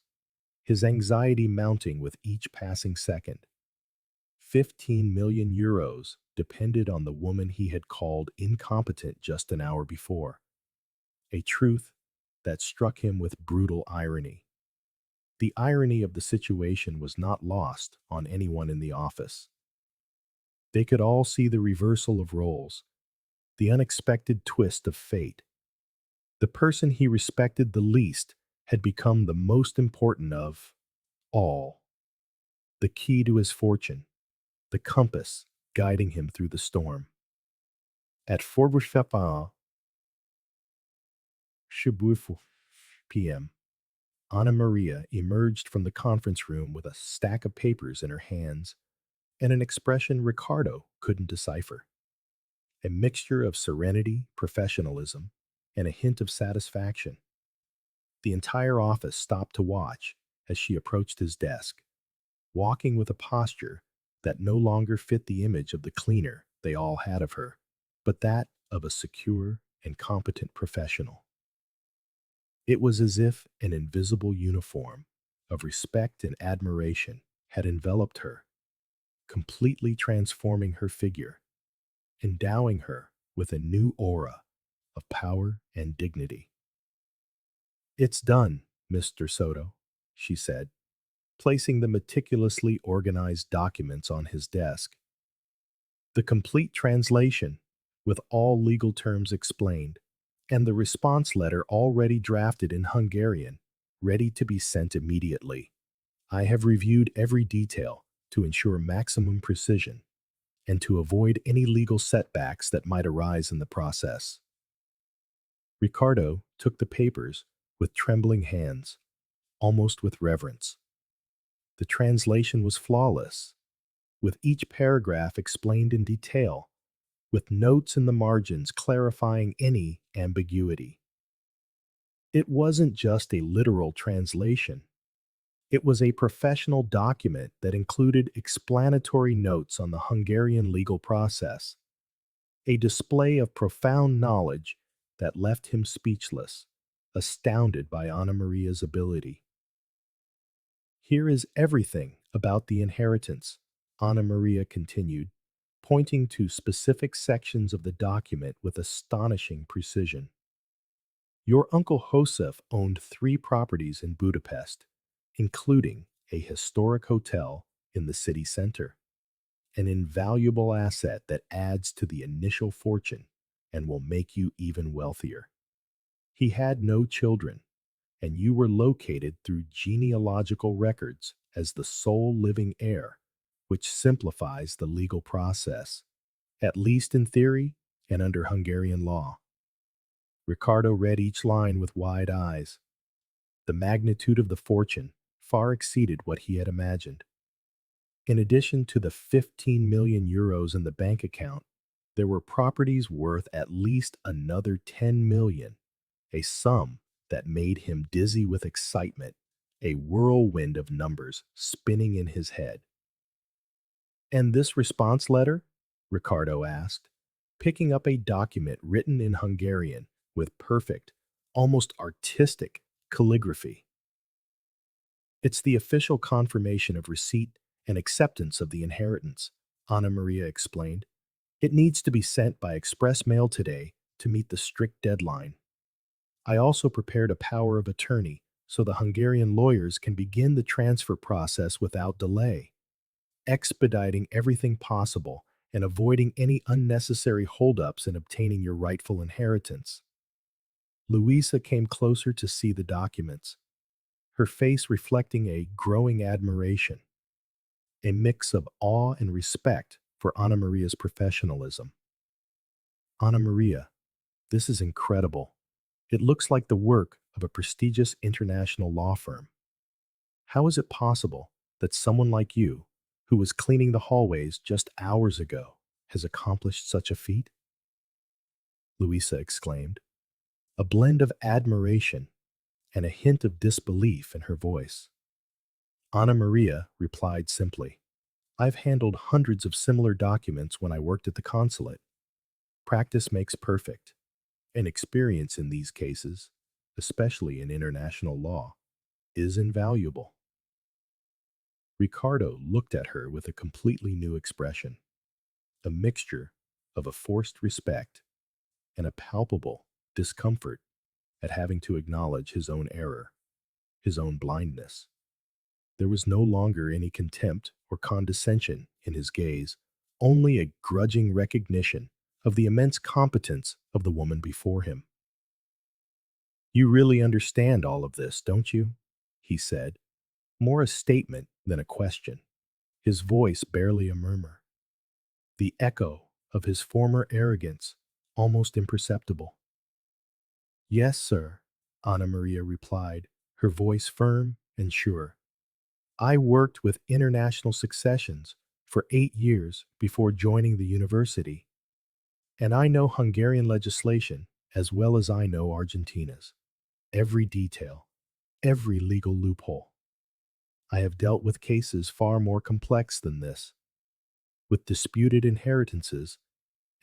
his anxiety mounting with each passing second. 15 million euros depended on the woman he had called incompetent just an hour before, a truth that struck him with brutal irony. The irony of the situation was not lost on anyone in the office. They could all see the reversal of roles, the unexpected twist of fate. The person he respected the least had become the most important of all, the key to his fortune, the compass guiding him through the storm. At 4:15 p.m., Ana Maria emerged from the conference room with a stack of papers in her hands and an expression Ricardo couldn't decipher. A mixture of serenity, professionalism, and a hint of satisfaction. The entire office stopped to watch as she approached his desk, walking with a posture that no longer fit the image of the cleaner they all had of her, but that of a secure and competent professional. It was as if an invisible uniform of respect and admiration had enveloped her, completely transforming her figure, endowing her with a new aura of power and dignity. "It's done, Mr. Soto," she said, placing the meticulously organized documents on his desk. The complete translation, with all legal terms explained, and the response letter already drafted in Hungarian, ready to be sent immediately. I have reviewed every detail to ensure maximum precision and to avoid any legal setbacks that might arise in the process. Ricardo took the papers with trembling hands, almost with reverence. The translation was flawless, with each paragraph explained in detail, with notes in the margins clarifying any ambiguity. It wasn't just a literal translation. It was a professional document that included explanatory notes on the Hungarian legal process, a display of profound knowledge that left him speechless, astounded by Ana Maria's ability. "Here is everything About the inheritance, Ana Maria continued, pointing to specific sections of the document with astonishing precision. Your uncle Josef owned 3 properties in Budapest, including a historic hotel in the city center, an invaluable asset that adds to the initial fortune and will make you even wealthier. He had no children, and you were located through genealogical records as the sole living heir, which simplifies the legal process, at least in theory and under Hungarian law. Ricardo read each line with wide eyes. The magnitude of the fortune far exceeded what he had imagined. In addition to the 15 million euros in the bank account, there were properties worth at least another 10 million, a sum that made him dizzy with excitement, a whirlwind of numbers spinning in his head. And this response letter? Ricardo asked, picking up a document written in Hungarian with perfect, almost artistic calligraphy. It's the official confirmation of receipt and acceptance of the inheritance, Ana Maria explained. It needs to be sent by express mail today to meet the strict deadline. I also prepared a power of attorney so the Hungarian lawyers can begin the transfer process without delay, expediting everything possible and avoiding any unnecessary holdups in obtaining your rightful inheritance. Luisa came closer to see the documents, her face reflecting a growing admiration, a mix of awe and respect for Ana Maria's professionalism. Ana Maria, this is incredible. It looks like the work of a prestigious international law firm. How is it possible that someone like you, who was cleaning the hallways just hours ago, has accomplished such a feat? Luisa exclaimed, a blend of admiration and a hint of disbelief in her voice. Ana Maria replied simply, I've handled hundreds of similar documents when I worked at the consulate. Practice makes perfect, and experience in these cases, especially in international law, is invaluable. Ricardo looked at her with a completely new expression, a mixture of a forced respect and a palpable discomfort at having to acknowledge his own error, his own blindness. There was no longer any contempt or condescension in his gaze, only a grudging recognition of the immense competence of the woman before him. You really understand all of this, don't you? He said, more a statement than a question, his voice barely a murmur. The echo of his former arrogance almost imperceptible. Yes, sir, Ana Maria replied, her voice firm and sure. I worked with international successions for 8 years before joining the university, and I know Hungarian legislation as well as I know Argentina's. Every detail, every legal loophole. I have dealt with cases far more complex than this, with disputed inheritances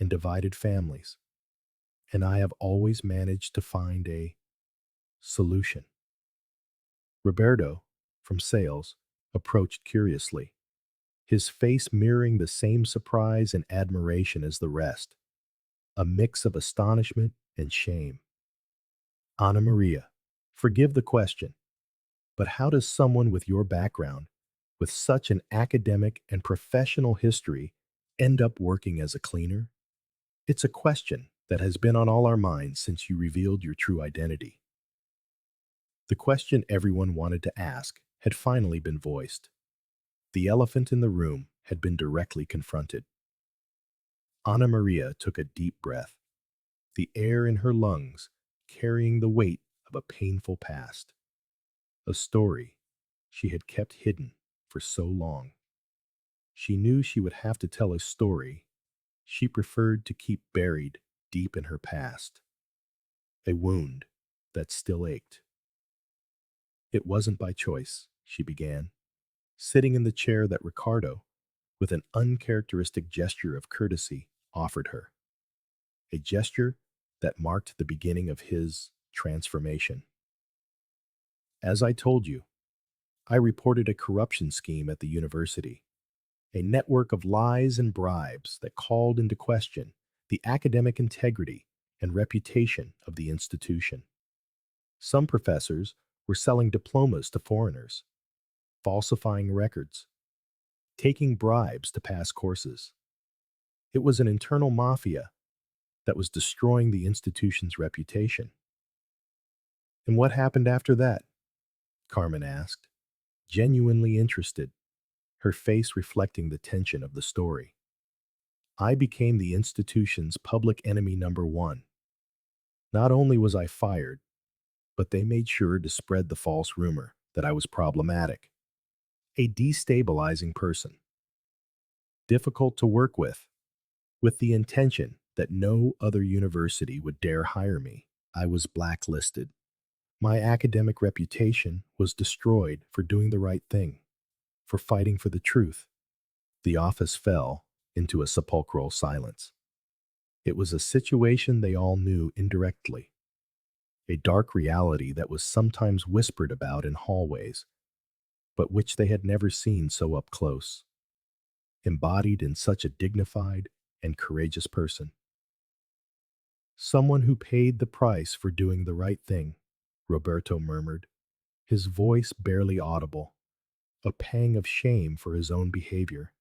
and divided families, and I have always managed to find a solution. Roberto, from sales, approached curiously, his face mirroring the same surprise and admiration as the rest, a mix of astonishment and shame. Ana Maria, forgive the question, but how does someone with your background, with such an academic and professional history, end up working as a cleaner? It's a question that has been on all our minds since you revealed your true identity. The question everyone wanted to ask had finally been voiced. The elephant in the room had been directly confronted. Ana Maria took a deep breath, the air in her lungs carrying the weight of a painful past, a story she had kept hidden for so long. She knew she would have to tell a story she preferred to keep buried deep in her past, a wound that still ached. It wasn't by choice, she began, sitting in the chair that Ricardo, with an uncharacteristic gesture of courtesy, offered her, a gesture that marked the beginning of his transformation. As I told you, I reported a corruption scheme at the university, a network of lies and bribes that called into question the academic integrity and reputation of the institution. Some professors were selling diplomas to foreigners, falsifying records, taking bribes to pass courses. It was an internal mafia that was destroying the institution's reputation. And what happened after that? Carmen asked, genuinely interested, her face reflecting the tension of the story. I became the institution's public enemy number one. Not only was I fired, but they made sure to spread the false rumor that I was problematic, a destabilizing person, difficult to work with the intention that no other university would dare hire me. I was blacklisted. My academic reputation was destroyed for doing the right thing, for fighting for the truth. The office fell into a sepulchral silence. It was a situation they all knew indirectly, a dark reality that was sometimes whispered about in hallways, but which they had never seen so up close, embodied in such a dignified and courageous person. Someone who paid the price for doing the right thing, Roberto murmured, his voice barely audible, a pang of shame for his own behavior.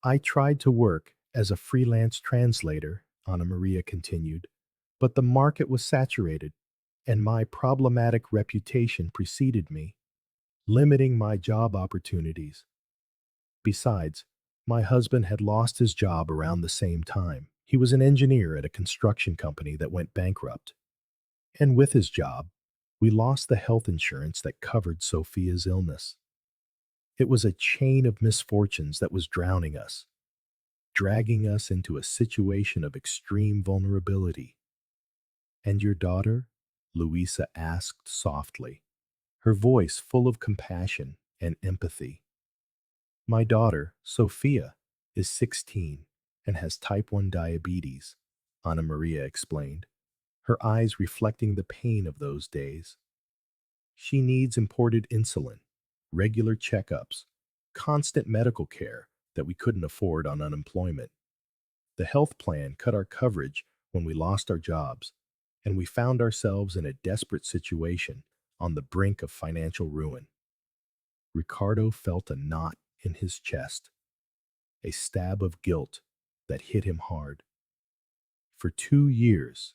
I tried to work as a freelance translator, Ana Maria continued, but the market was saturated, and my problematic reputation preceded me, limiting my job opportunities. Besides, my husband had lost his job around the same time. He was an engineer at a construction company that went bankrupt. And with his job, we lost the health insurance that covered Sophia's illness. It was a chain of misfortunes that was drowning us, dragging us into a situation of extreme vulnerability. And your daughter? Luisa asked softly, her voice full of compassion and empathy. My daughter, Sophia, is 16 and has type 1 diabetes, Ana Maria explained, her eyes reflecting the pain of those days. She needs imported insulin, regular checkups, constant medical care that we couldn't afford on unemployment. The health plan cut our coverage when we lost our jobs, and we found ourselves in a desperate situation on the brink of financial ruin. Ricardo felt a knot in his chest, a stab of guilt that hit him hard. For 2 years,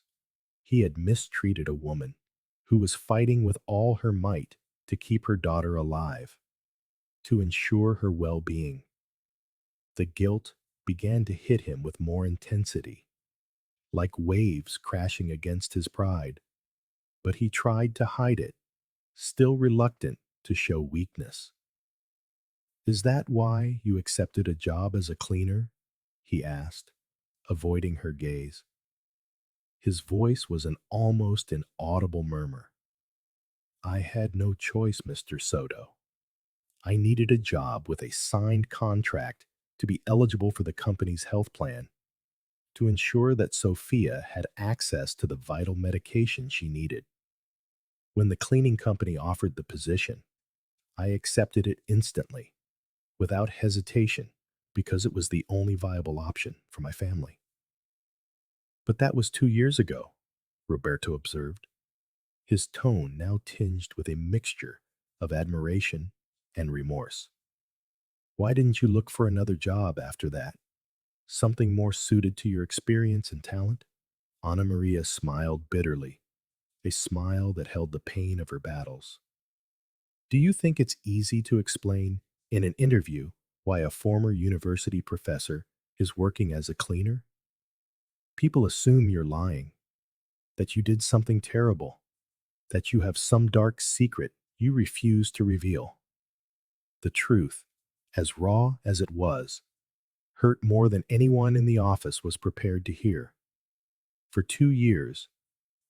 he had mistreated a woman who was fighting with all her might to keep her daughter alive, to ensure her well-being. The guilt began to hit him with more intensity, like waves crashing against his pride. But he tried to hide it, still reluctant to show weakness. Is that why you accepted a job as a cleaner? He asked, avoiding her gaze. His voice was an almost inaudible murmur. I had no choice, Mr. Soto. I needed a job with a signed contract to be eligible for the company's health plan, to ensure that Sophia had access to the vital medication she needed. When the cleaning company offered the position, I accepted it instantly, without hesitation, because it was the only viable option for my family. But that was 2 years ago, Roberto observed, his tone now tinged with a mixture of admiration and remorse. Why didn't you look for another job after that? Something more suited to your experience and talent? Ana Maria smiled bitterly, a smile that held the pain of her battles. Do you think it's easy to explain in an interview why a former university professor is working as a cleaner? People assume you're lying, that you did something terrible, that you have some dark secret you refuse to reveal. The truth, as raw as it was, hurt more than anyone in the office was prepared to hear. For 2 years,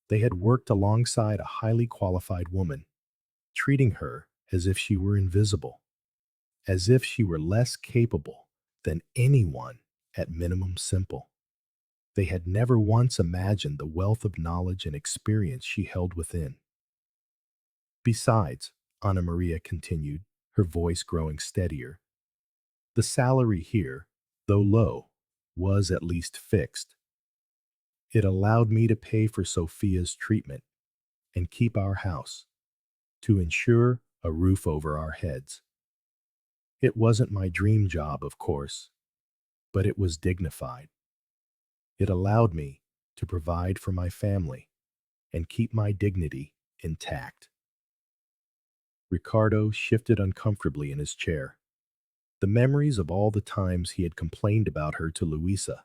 they had worked alongside a highly qualified woman, treating her as if she were invisible, as if she were less capable than anyone at minimum simple. They had never once imagined the wealth of knowledge and experience she held within. Besides, Ana Maria continued, her voice growing steadier. The salary here, though low, was at least fixed. It allowed me to pay for Sophia's treatment and keep our house, to ensure a roof over our heads. It wasn't my dream job, of course, but it was dignified. It allowed me to provide for my family and keep my dignity intact. Ricardo shifted uncomfortably in his chair. The memories of all the times he had complained about her to Luisa,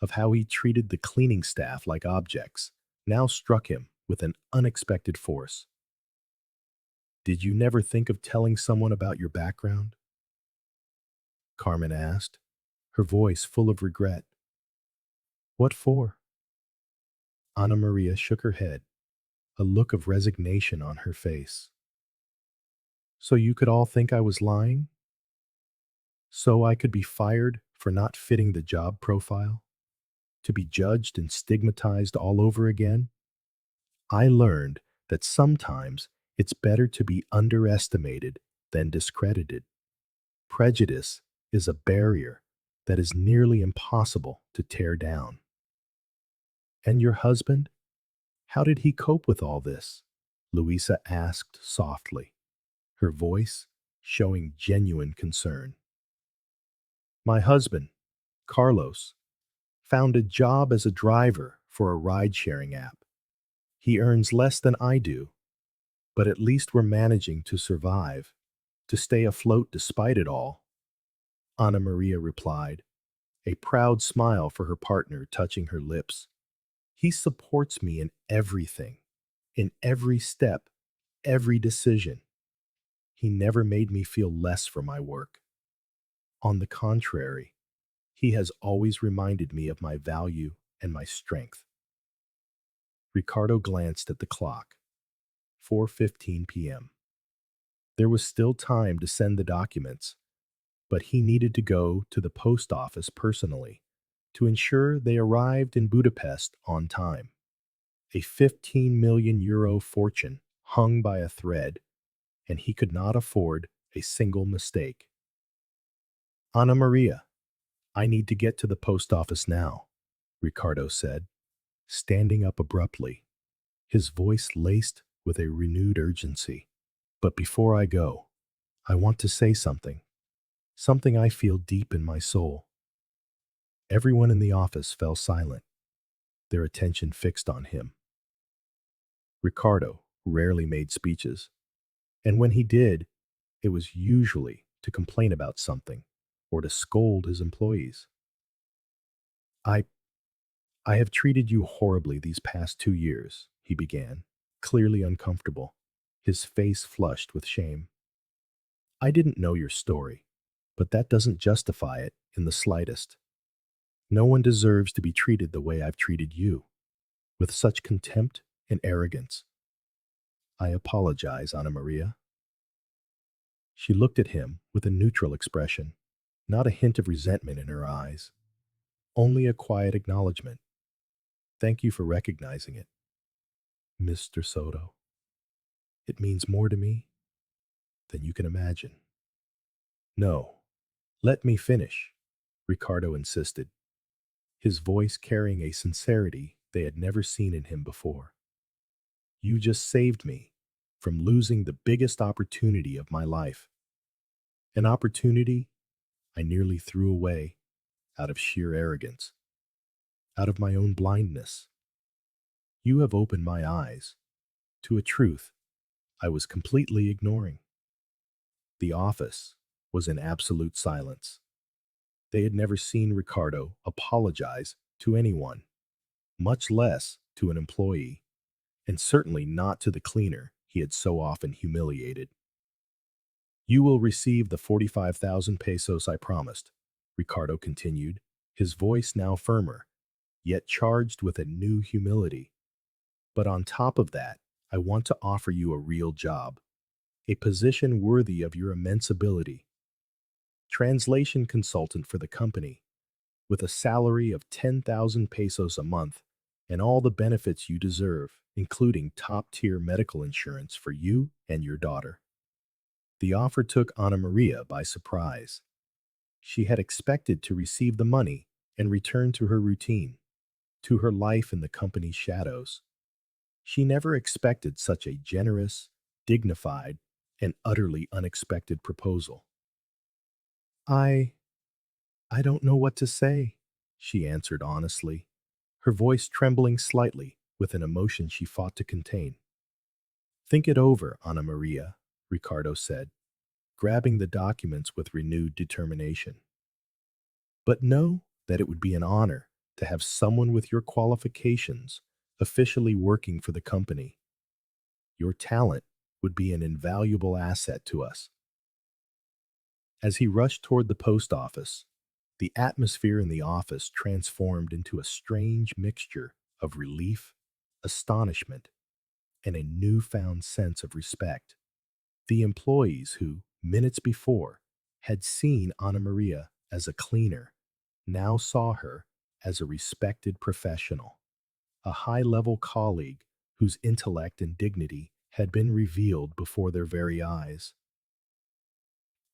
of how he treated the cleaning staff like objects, now struck him with an unexpected force. Did you never think of telling someone about your background? Carmen asked, her voice full of regret. What for? Ana Maria shook her head, a look of resignation on her face. So you could all think I was lying? So I could be fired for not fitting the job profile? To be judged and stigmatized all over again? I learned that sometimes it's better to be underestimated than discredited. Prejudice is a barrier that is nearly impossible to tear down. And your husband? How did he cope with all this? Louisa asked softly, her voice showing genuine concern. My husband, Carlos, found a job as a driver for a ride-sharing app. He earns less than I do, but at least we're managing to survive, to stay afloat despite it all. Ana Maria replied, a proud smile for her partner touching her lips. He supports me in everything, in every step, every decision. He never made me feel less for my work. On the contrary, he has always reminded me of my value and my strength. Ricardo glanced at the clock. 4:15 p.m. There was still time to send the documents, but he needed to go to the post office personally to ensure they arrived in Budapest on time. A 15 million euro fortune hung by a thread, and he could not afford a single mistake. Ana Maria, I need to get to the post office now, Ricardo said, standing up abruptly, his voice laced with a renewed urgency. But before I go, I want to say something I feel deep in my soul. Everyone in the office fell silent, their attention fixed on him. Ricardo rarely made speeches, and when he did, it was usually to complain about something or to scold his employees. I I have treated you horribly these past 2 years, he began, clearly uncomfortable, his face flushed with shame. I didn't know your story, but that doesn't justify it in the slightest. No one deserves to be treated the way I've treated you, with such contempt and arrogance. I apologize, Ana Maria. She looked at him with a neutral expression, not a hint of resentment in her eyes, only a quiet acknowledgement. Thank you for recognizing it, Mr. Soto. It means more to me than you can imagine. No, let me finish, Ricardo insisted, his voice carrying a sincerity they had never seen in him before. You just saved me from losing the biggest opportunity of my life, an opportunity I nearly threw away out of sheer arrogance, out of my own blindness. You have opened my eyes to a truth I was completely ignoring. The office was in absolute silence. They had never seen Ricardo apologize to anyone, much less to an employee, and certainly not to the cleaner he had so often humiliated. You will receive the 45,000 pesos I promised, Ricardo continued, his voice now firmer, yet charged with a new humility. But on top of that, I want to offer you a real job, a position worthy of your immense ability. Translation consultant for the company, with a salary of 10,000 pesos a month and all the benefits you deserve, including top-tier medical insurance for you and your daughter. The offer took Ana Maria by surprise. She had expected to receive the money and return to her routine, to her life in the company's shadows. She never expected such a generous, dignified, and utterly unexpected proposal. I I don't know what to say, she answered honestly, her voice trembling slightly with an emotion she fought to contain. Think it over, Ana Maria, Ricardo said, grabbing the documents with renewed determination. But know that it would be an honor to have someone with your qualifications officially working for the company. Your talent would be an invaluable asset to us. As he rushed toward the post office, the atmosphere in the office transformed into a strange mixture of relief, astonishment, and a newfound sense of respect. The employees who, minutes before, had seen Ana Maria as a cleaner now saw her as a respected professional, a high-level colleague whose intellect and dignity had been revealed before their very eyes.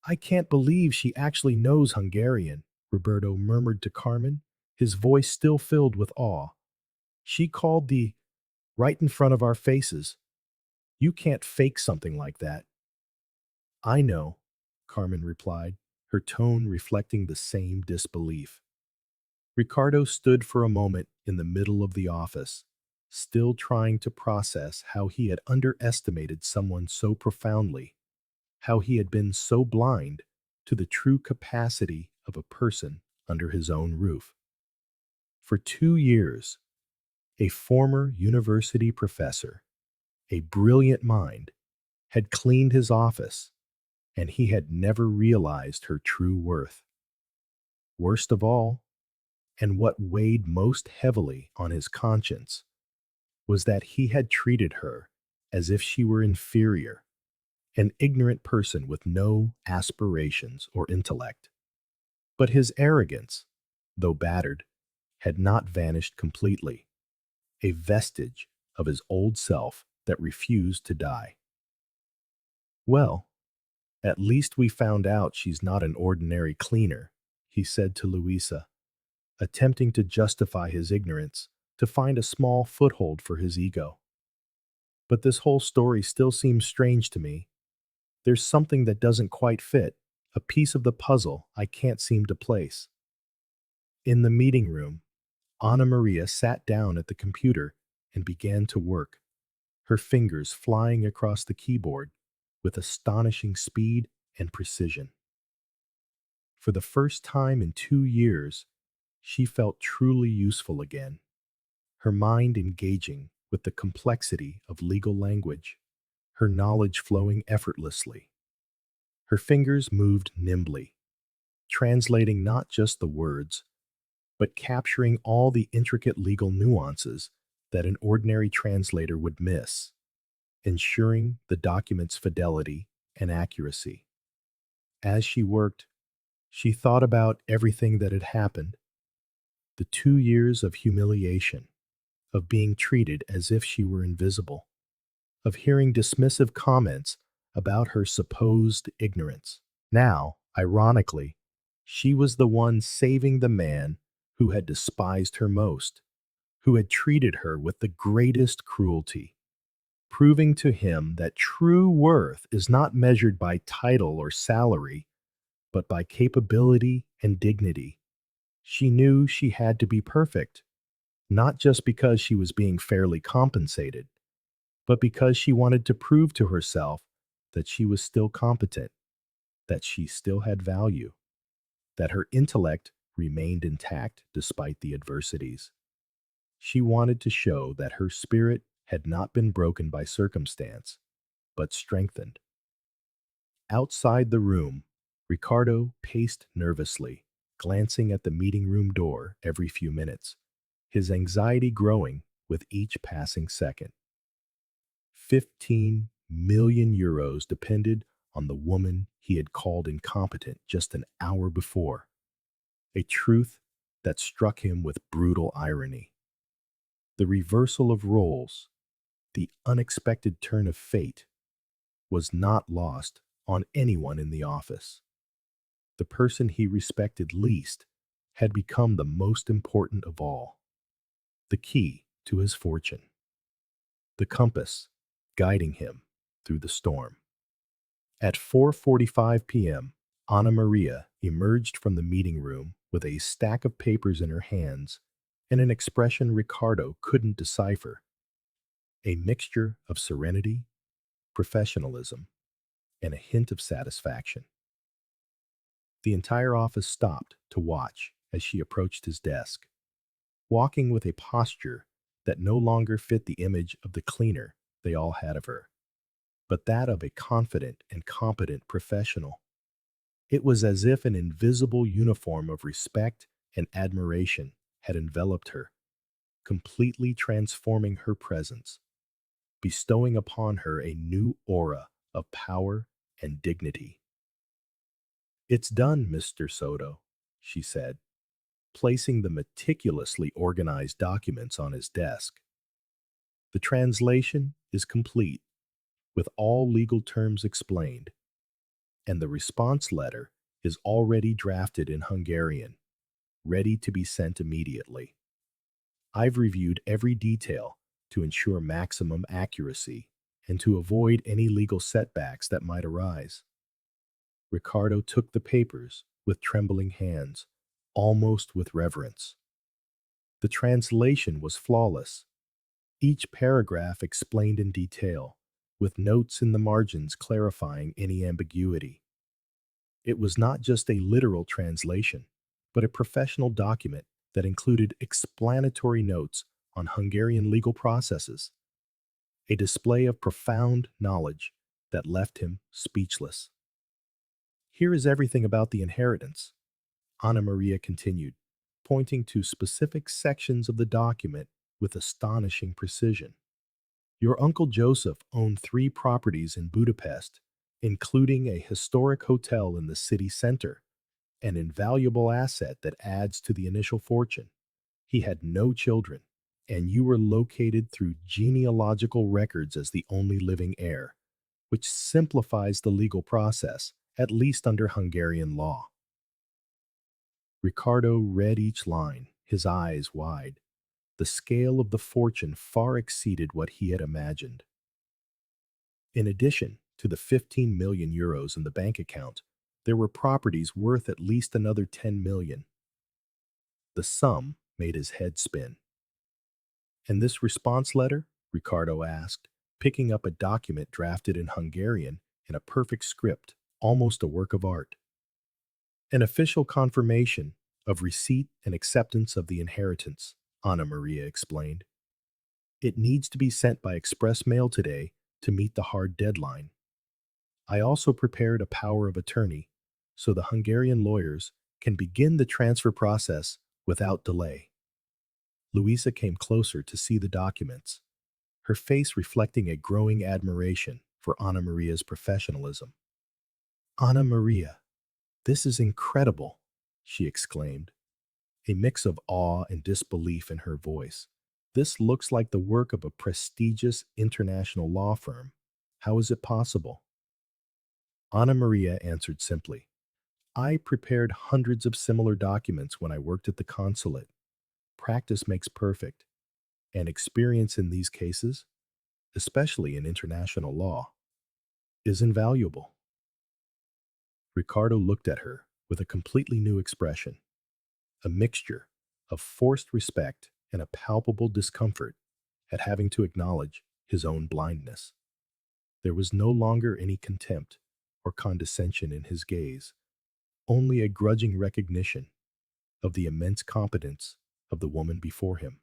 I can't believe she actually knows Hungarian, Roberto murmured to Carmen, his voice still filled with awe. She called the right in front of our faces. You can't fake something like that. I know, Carmen replied, her tone reflecting the same disbelief. Ricardo stood for a moment in the middle of the office, still trying to process how he had underestimated someone so profoundly, how he had been so blind to the true capacity of a person under his own roof. For 2 years, a former university professor, a brilliant mind, had cleaned his office, and he had never realized her true worth. Worst of all, and what weighed most heavily on his conscience, was that he had treated her as if she were inferior, an ignorant person with no aspirations or intellect. But his arrogance, though battered, had not vanished completely, a vestige of his old self that refused to die. Well, at least we found out she's not an ordinary cleaner, he said to Louisa, attempting to justify his ignorance, to find a small foothold for his ego. But this whole story still seems strange to me. There's something that doesn't quite fit, a piece of the puzzle I can't seem to place. In the meeting room, Ana Maria sat down at the computer and began to work, her fingers flying across the keyboard with astonishing speed and precision. For the first time in 2 years, she felt truly useful again, her mind engaging with the complexity of legal language, her knowledge flowing effortlessly. Her fingers moved nimbly, translating not just the words, but capturing all the intricate legal nuances that an ordinary translator would miss, ensuring the document's fidelity and accuracy. As she worked, she thought about everything that had happened, the 2 years of humiliation, of being treated as if she were invisible, of hearing dismissive comments about her supposed ignorance. Now, ironically, she was the one saving the man who had despised her most, who had treated her with the greatest cruelty, proving to him that true worth is not measured by title or salary, but by capability and dignity. She knew she had to be perfect, not just because she was being fairly compensated, but because she wanted to prove to herself that she was still competent, that she still had value, that her intellect remained intact despite the adversities. She wanted to show that her spirit had not been broken by circumstance, but strengthened. Outside the room, Ricardo paced nervously, glancing at the meeting room door every few minutes, his anxiety growing with each passing second. 15 million euros depended on the woman he had called incompetent just an hour before, a truth that struck him with brutal irony. The reversal of roles, the unexpected turn of fate, was not lost on anyone in the office. The person he respected least had become the most important of all, the key to his fortune, the compass guiding him through the storm. At 4:45 p.m., Ana Maria emerged from the meeting room with a stack of papers in her hands and an expression Ricardo couldn't decipher, a mixture of serenity, professionalism, and a hint of satisfaction. The entire office stopped to watch as she approached his desk, walking with a posture that no longer fit the image of the cleaner they all had of her, but that of a confident and competent professional. It was as if an invisible uniform of respect and admiration had enveloped her, completely transforming her presence, bestowing upon her a new aura of power and dignity. "It's done, Mr. Soto," she said, placing the meticulously organized documents on his desk. "The translation is complete, with all legal terms explained, and the response letter is already drafted in Hungarian, ready to be sent immediately. I've reviewed every detail to ensure maximum accuracy and to avoid any legal setbacks that might arise." Ricardo took the papers with trembling hands, almost with reverence. The translation was flawless. Each paragraph explained in detail, with notes in the margins clarifying any ambiguity. It was not just a literal translation, but a professional document that included explanatory notes on Hungarian legal processes, a display of profound knowledge that left him speechless. "Here is everything about the inheritance," Ana Maria continued, pointing to specific sections of the document with astonishing precision. "Your uncle Joseph owned 3 properties in Budapest, including a historic hotel in the city center, an invaluable asset that adds to the initial fortune. He had no children, and you were located through genealogical records as the only living heir, which simplifies the legal process, at least under Hungarian law." Ricardo read each line, his eyes wide. The scale of the fortune far exceeded what he had imagined. In addition to the 15 million euros in the bank account, there were properties worth at least another 10 million. The sum made his head spin. "And this response letter?" Ricardo asked, picking up a document drafted in Hungarian in a perfect script, almost a work of art. "An official confirmation of receipt and acceptance of the inheritance," Ana Maria explained. "It needs to be sent by express mail today to meet the hard deadline. I also prepared a power of attorney so the Hungarian lawyers can begin the transfer process without delay." Luisa came closer to see the documents, her face reflecting a growing admiration for Ana Maria's professionalism. "Ana Maria, this is incredible," she exclaimed, a mix of awe and disbelief in her voice. "This looks like the work of a prestigious international law firm. How is it possible?" Ana Maria answered simply, "I prepared hundreds of similar documents when I worked at the consulate. Practice makes perfect, and experience in these cases, especially in international law, is invaluable." Ricardo looked at her with a completely new expression, a mixture of forced respect and a palpable discomfort at having to acknowledge his own blindness. There was no longer any contempt or condescension in his gaze, only a grudging recognition of the immense competence of the woman before him.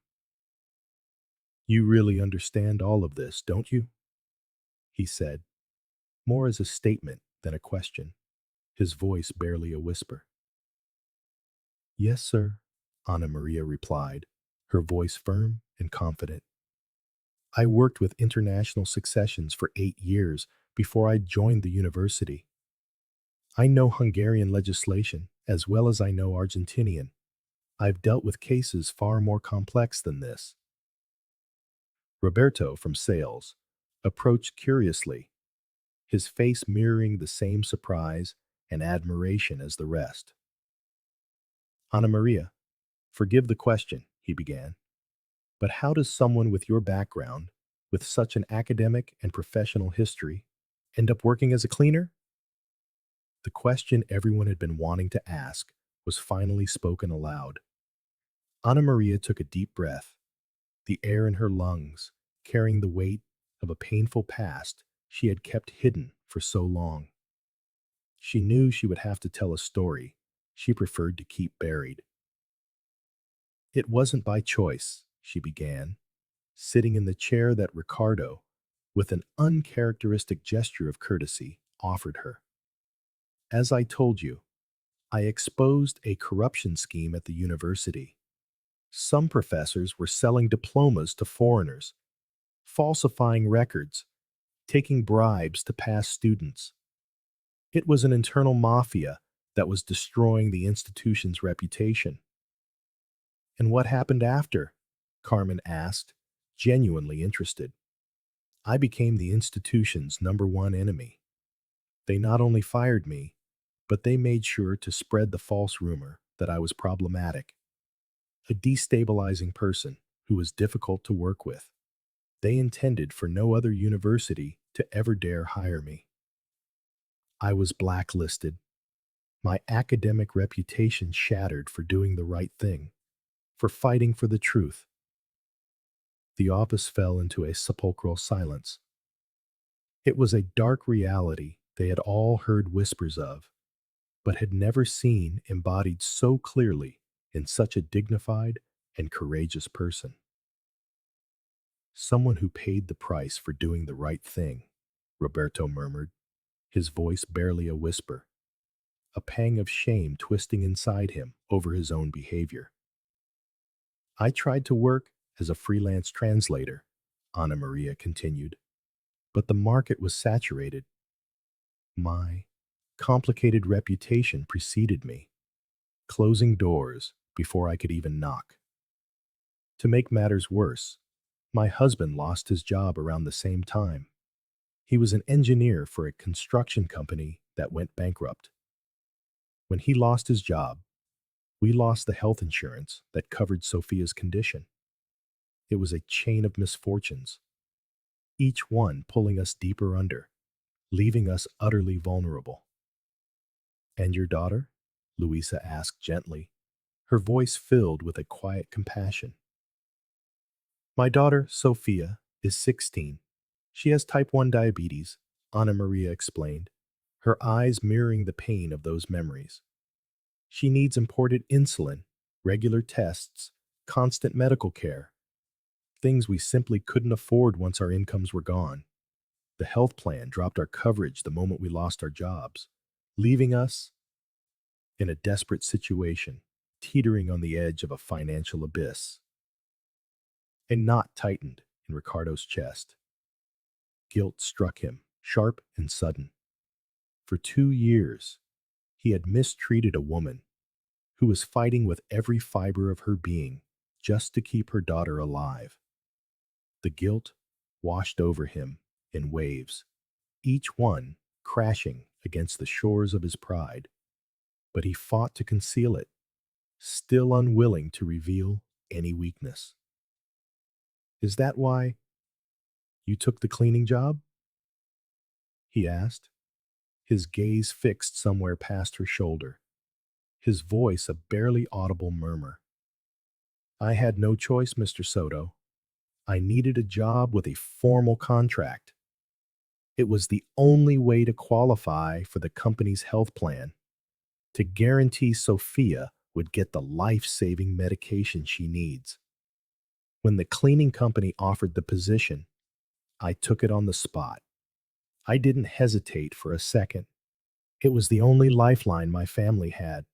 "You really understand all of this, don't you?" he said, more as a statement than a question, his voice barely a whisper. "Yes, sir," Ana Maria replied, her voice firm and confident. "I worked with international successions for 8 years before I joined the university. I know Hungarian legislation as well as I know Argentinian. I've dealt with cases far more complex than this." Roberto from sales approached curiously, his face mirroring the same surprise and admiration as the rest. Ana Maria, forgive the question, he began, but how does someone with your background, with such an academic and professional history, end up working as a cleaner? The question everyone had been wanting to ask was finally spoken aloud. Ana Maria took a deep breath, the air in her lungs carrying the weight of a painful past she had kept hidden for so long. She knew she would have to tell a story she preferred to keep buried. It wasn't by choice, she began, sitting in the chair that Ricardo, with an uncharacteristic gesture of courtesy, offered her. As I told you, I exposed a corruption scheme at the university. Some professors were selling diplomas to foreigners, falsifying records, taking bribes to pass students. It was an internal mafia that was destroying the institution's reputation. And what happened after? Carmen asked, genuinely interested. I became the institution's #1 enemy. They not only fired me, but they made sure to spread the false rumor that I was problematic, a destabilizing person who was difficult to work with. They intended for no other university to ever dare hire me. I was blacklisted, my academic reputation shattered for doing the right thing, for fighting for the truth. The office fell into a sepulchral silence. It was a dark reality they had all heard whispers of, but had never seen embodied so clearly in such a dignified and courageous person. Someone who paid the price for doing the right thing, Roberto murmured, his voice barely a whisper, a pang of shame twisting inside him over his own behavior. I tried to work as a freelance translator, Ana Maria continued, but the market was saturated. My complicated reputation preceded me, closing doors before I could even knock. To make matters worse, my husband lost his job around the same time. He was an engineer for a construction company that went bankrupt. When he lost his job, we lost the health insurance that covered Sophia's condition. It was a chain of misfortunes, each one pulling us deeper under, leaving us utterly vulnerable. And your daughter? Luisa asked gently, her voice filled with a quiet compassion. My daughter, Sophia, is 16. She has type 1 diabetes, Ana Maria explained, her eyes mirroring the pain of those memories. She needs imported insulin, regular tests, constant medical care, things we simply couldn't afford once our incomes were gone. The health plan dropped our coverage the moment we lost our jobs, leaving us in a desperate situation, teetering on the edge of a financial abyss. A knot tightened in Ricardo's chest. Guilt struck him, sharp and sudden. For 2 years, he had mistreated a woman who was fighting with every fiber of her being just to keep her daughter alive. The guilt washed over him in waves, each one crashing against the shores of his pride. But he fought to conceal it, still unwilling to reveal any weakness. Is that why you took the cleaning job? He asked, his gaze fixed somewhere past her shoulder, his voice a barely audible murmur. I had no choice, Mr. Soto. I needed a job with a formal contract. It was the only way to qualify for the company's health plan, to guarantee Sophia would get the life-saving medication she needs. When the cleaning company offered the position, I took it on the spot. I didn't hesitate for a second. It was the only lifeline my family had.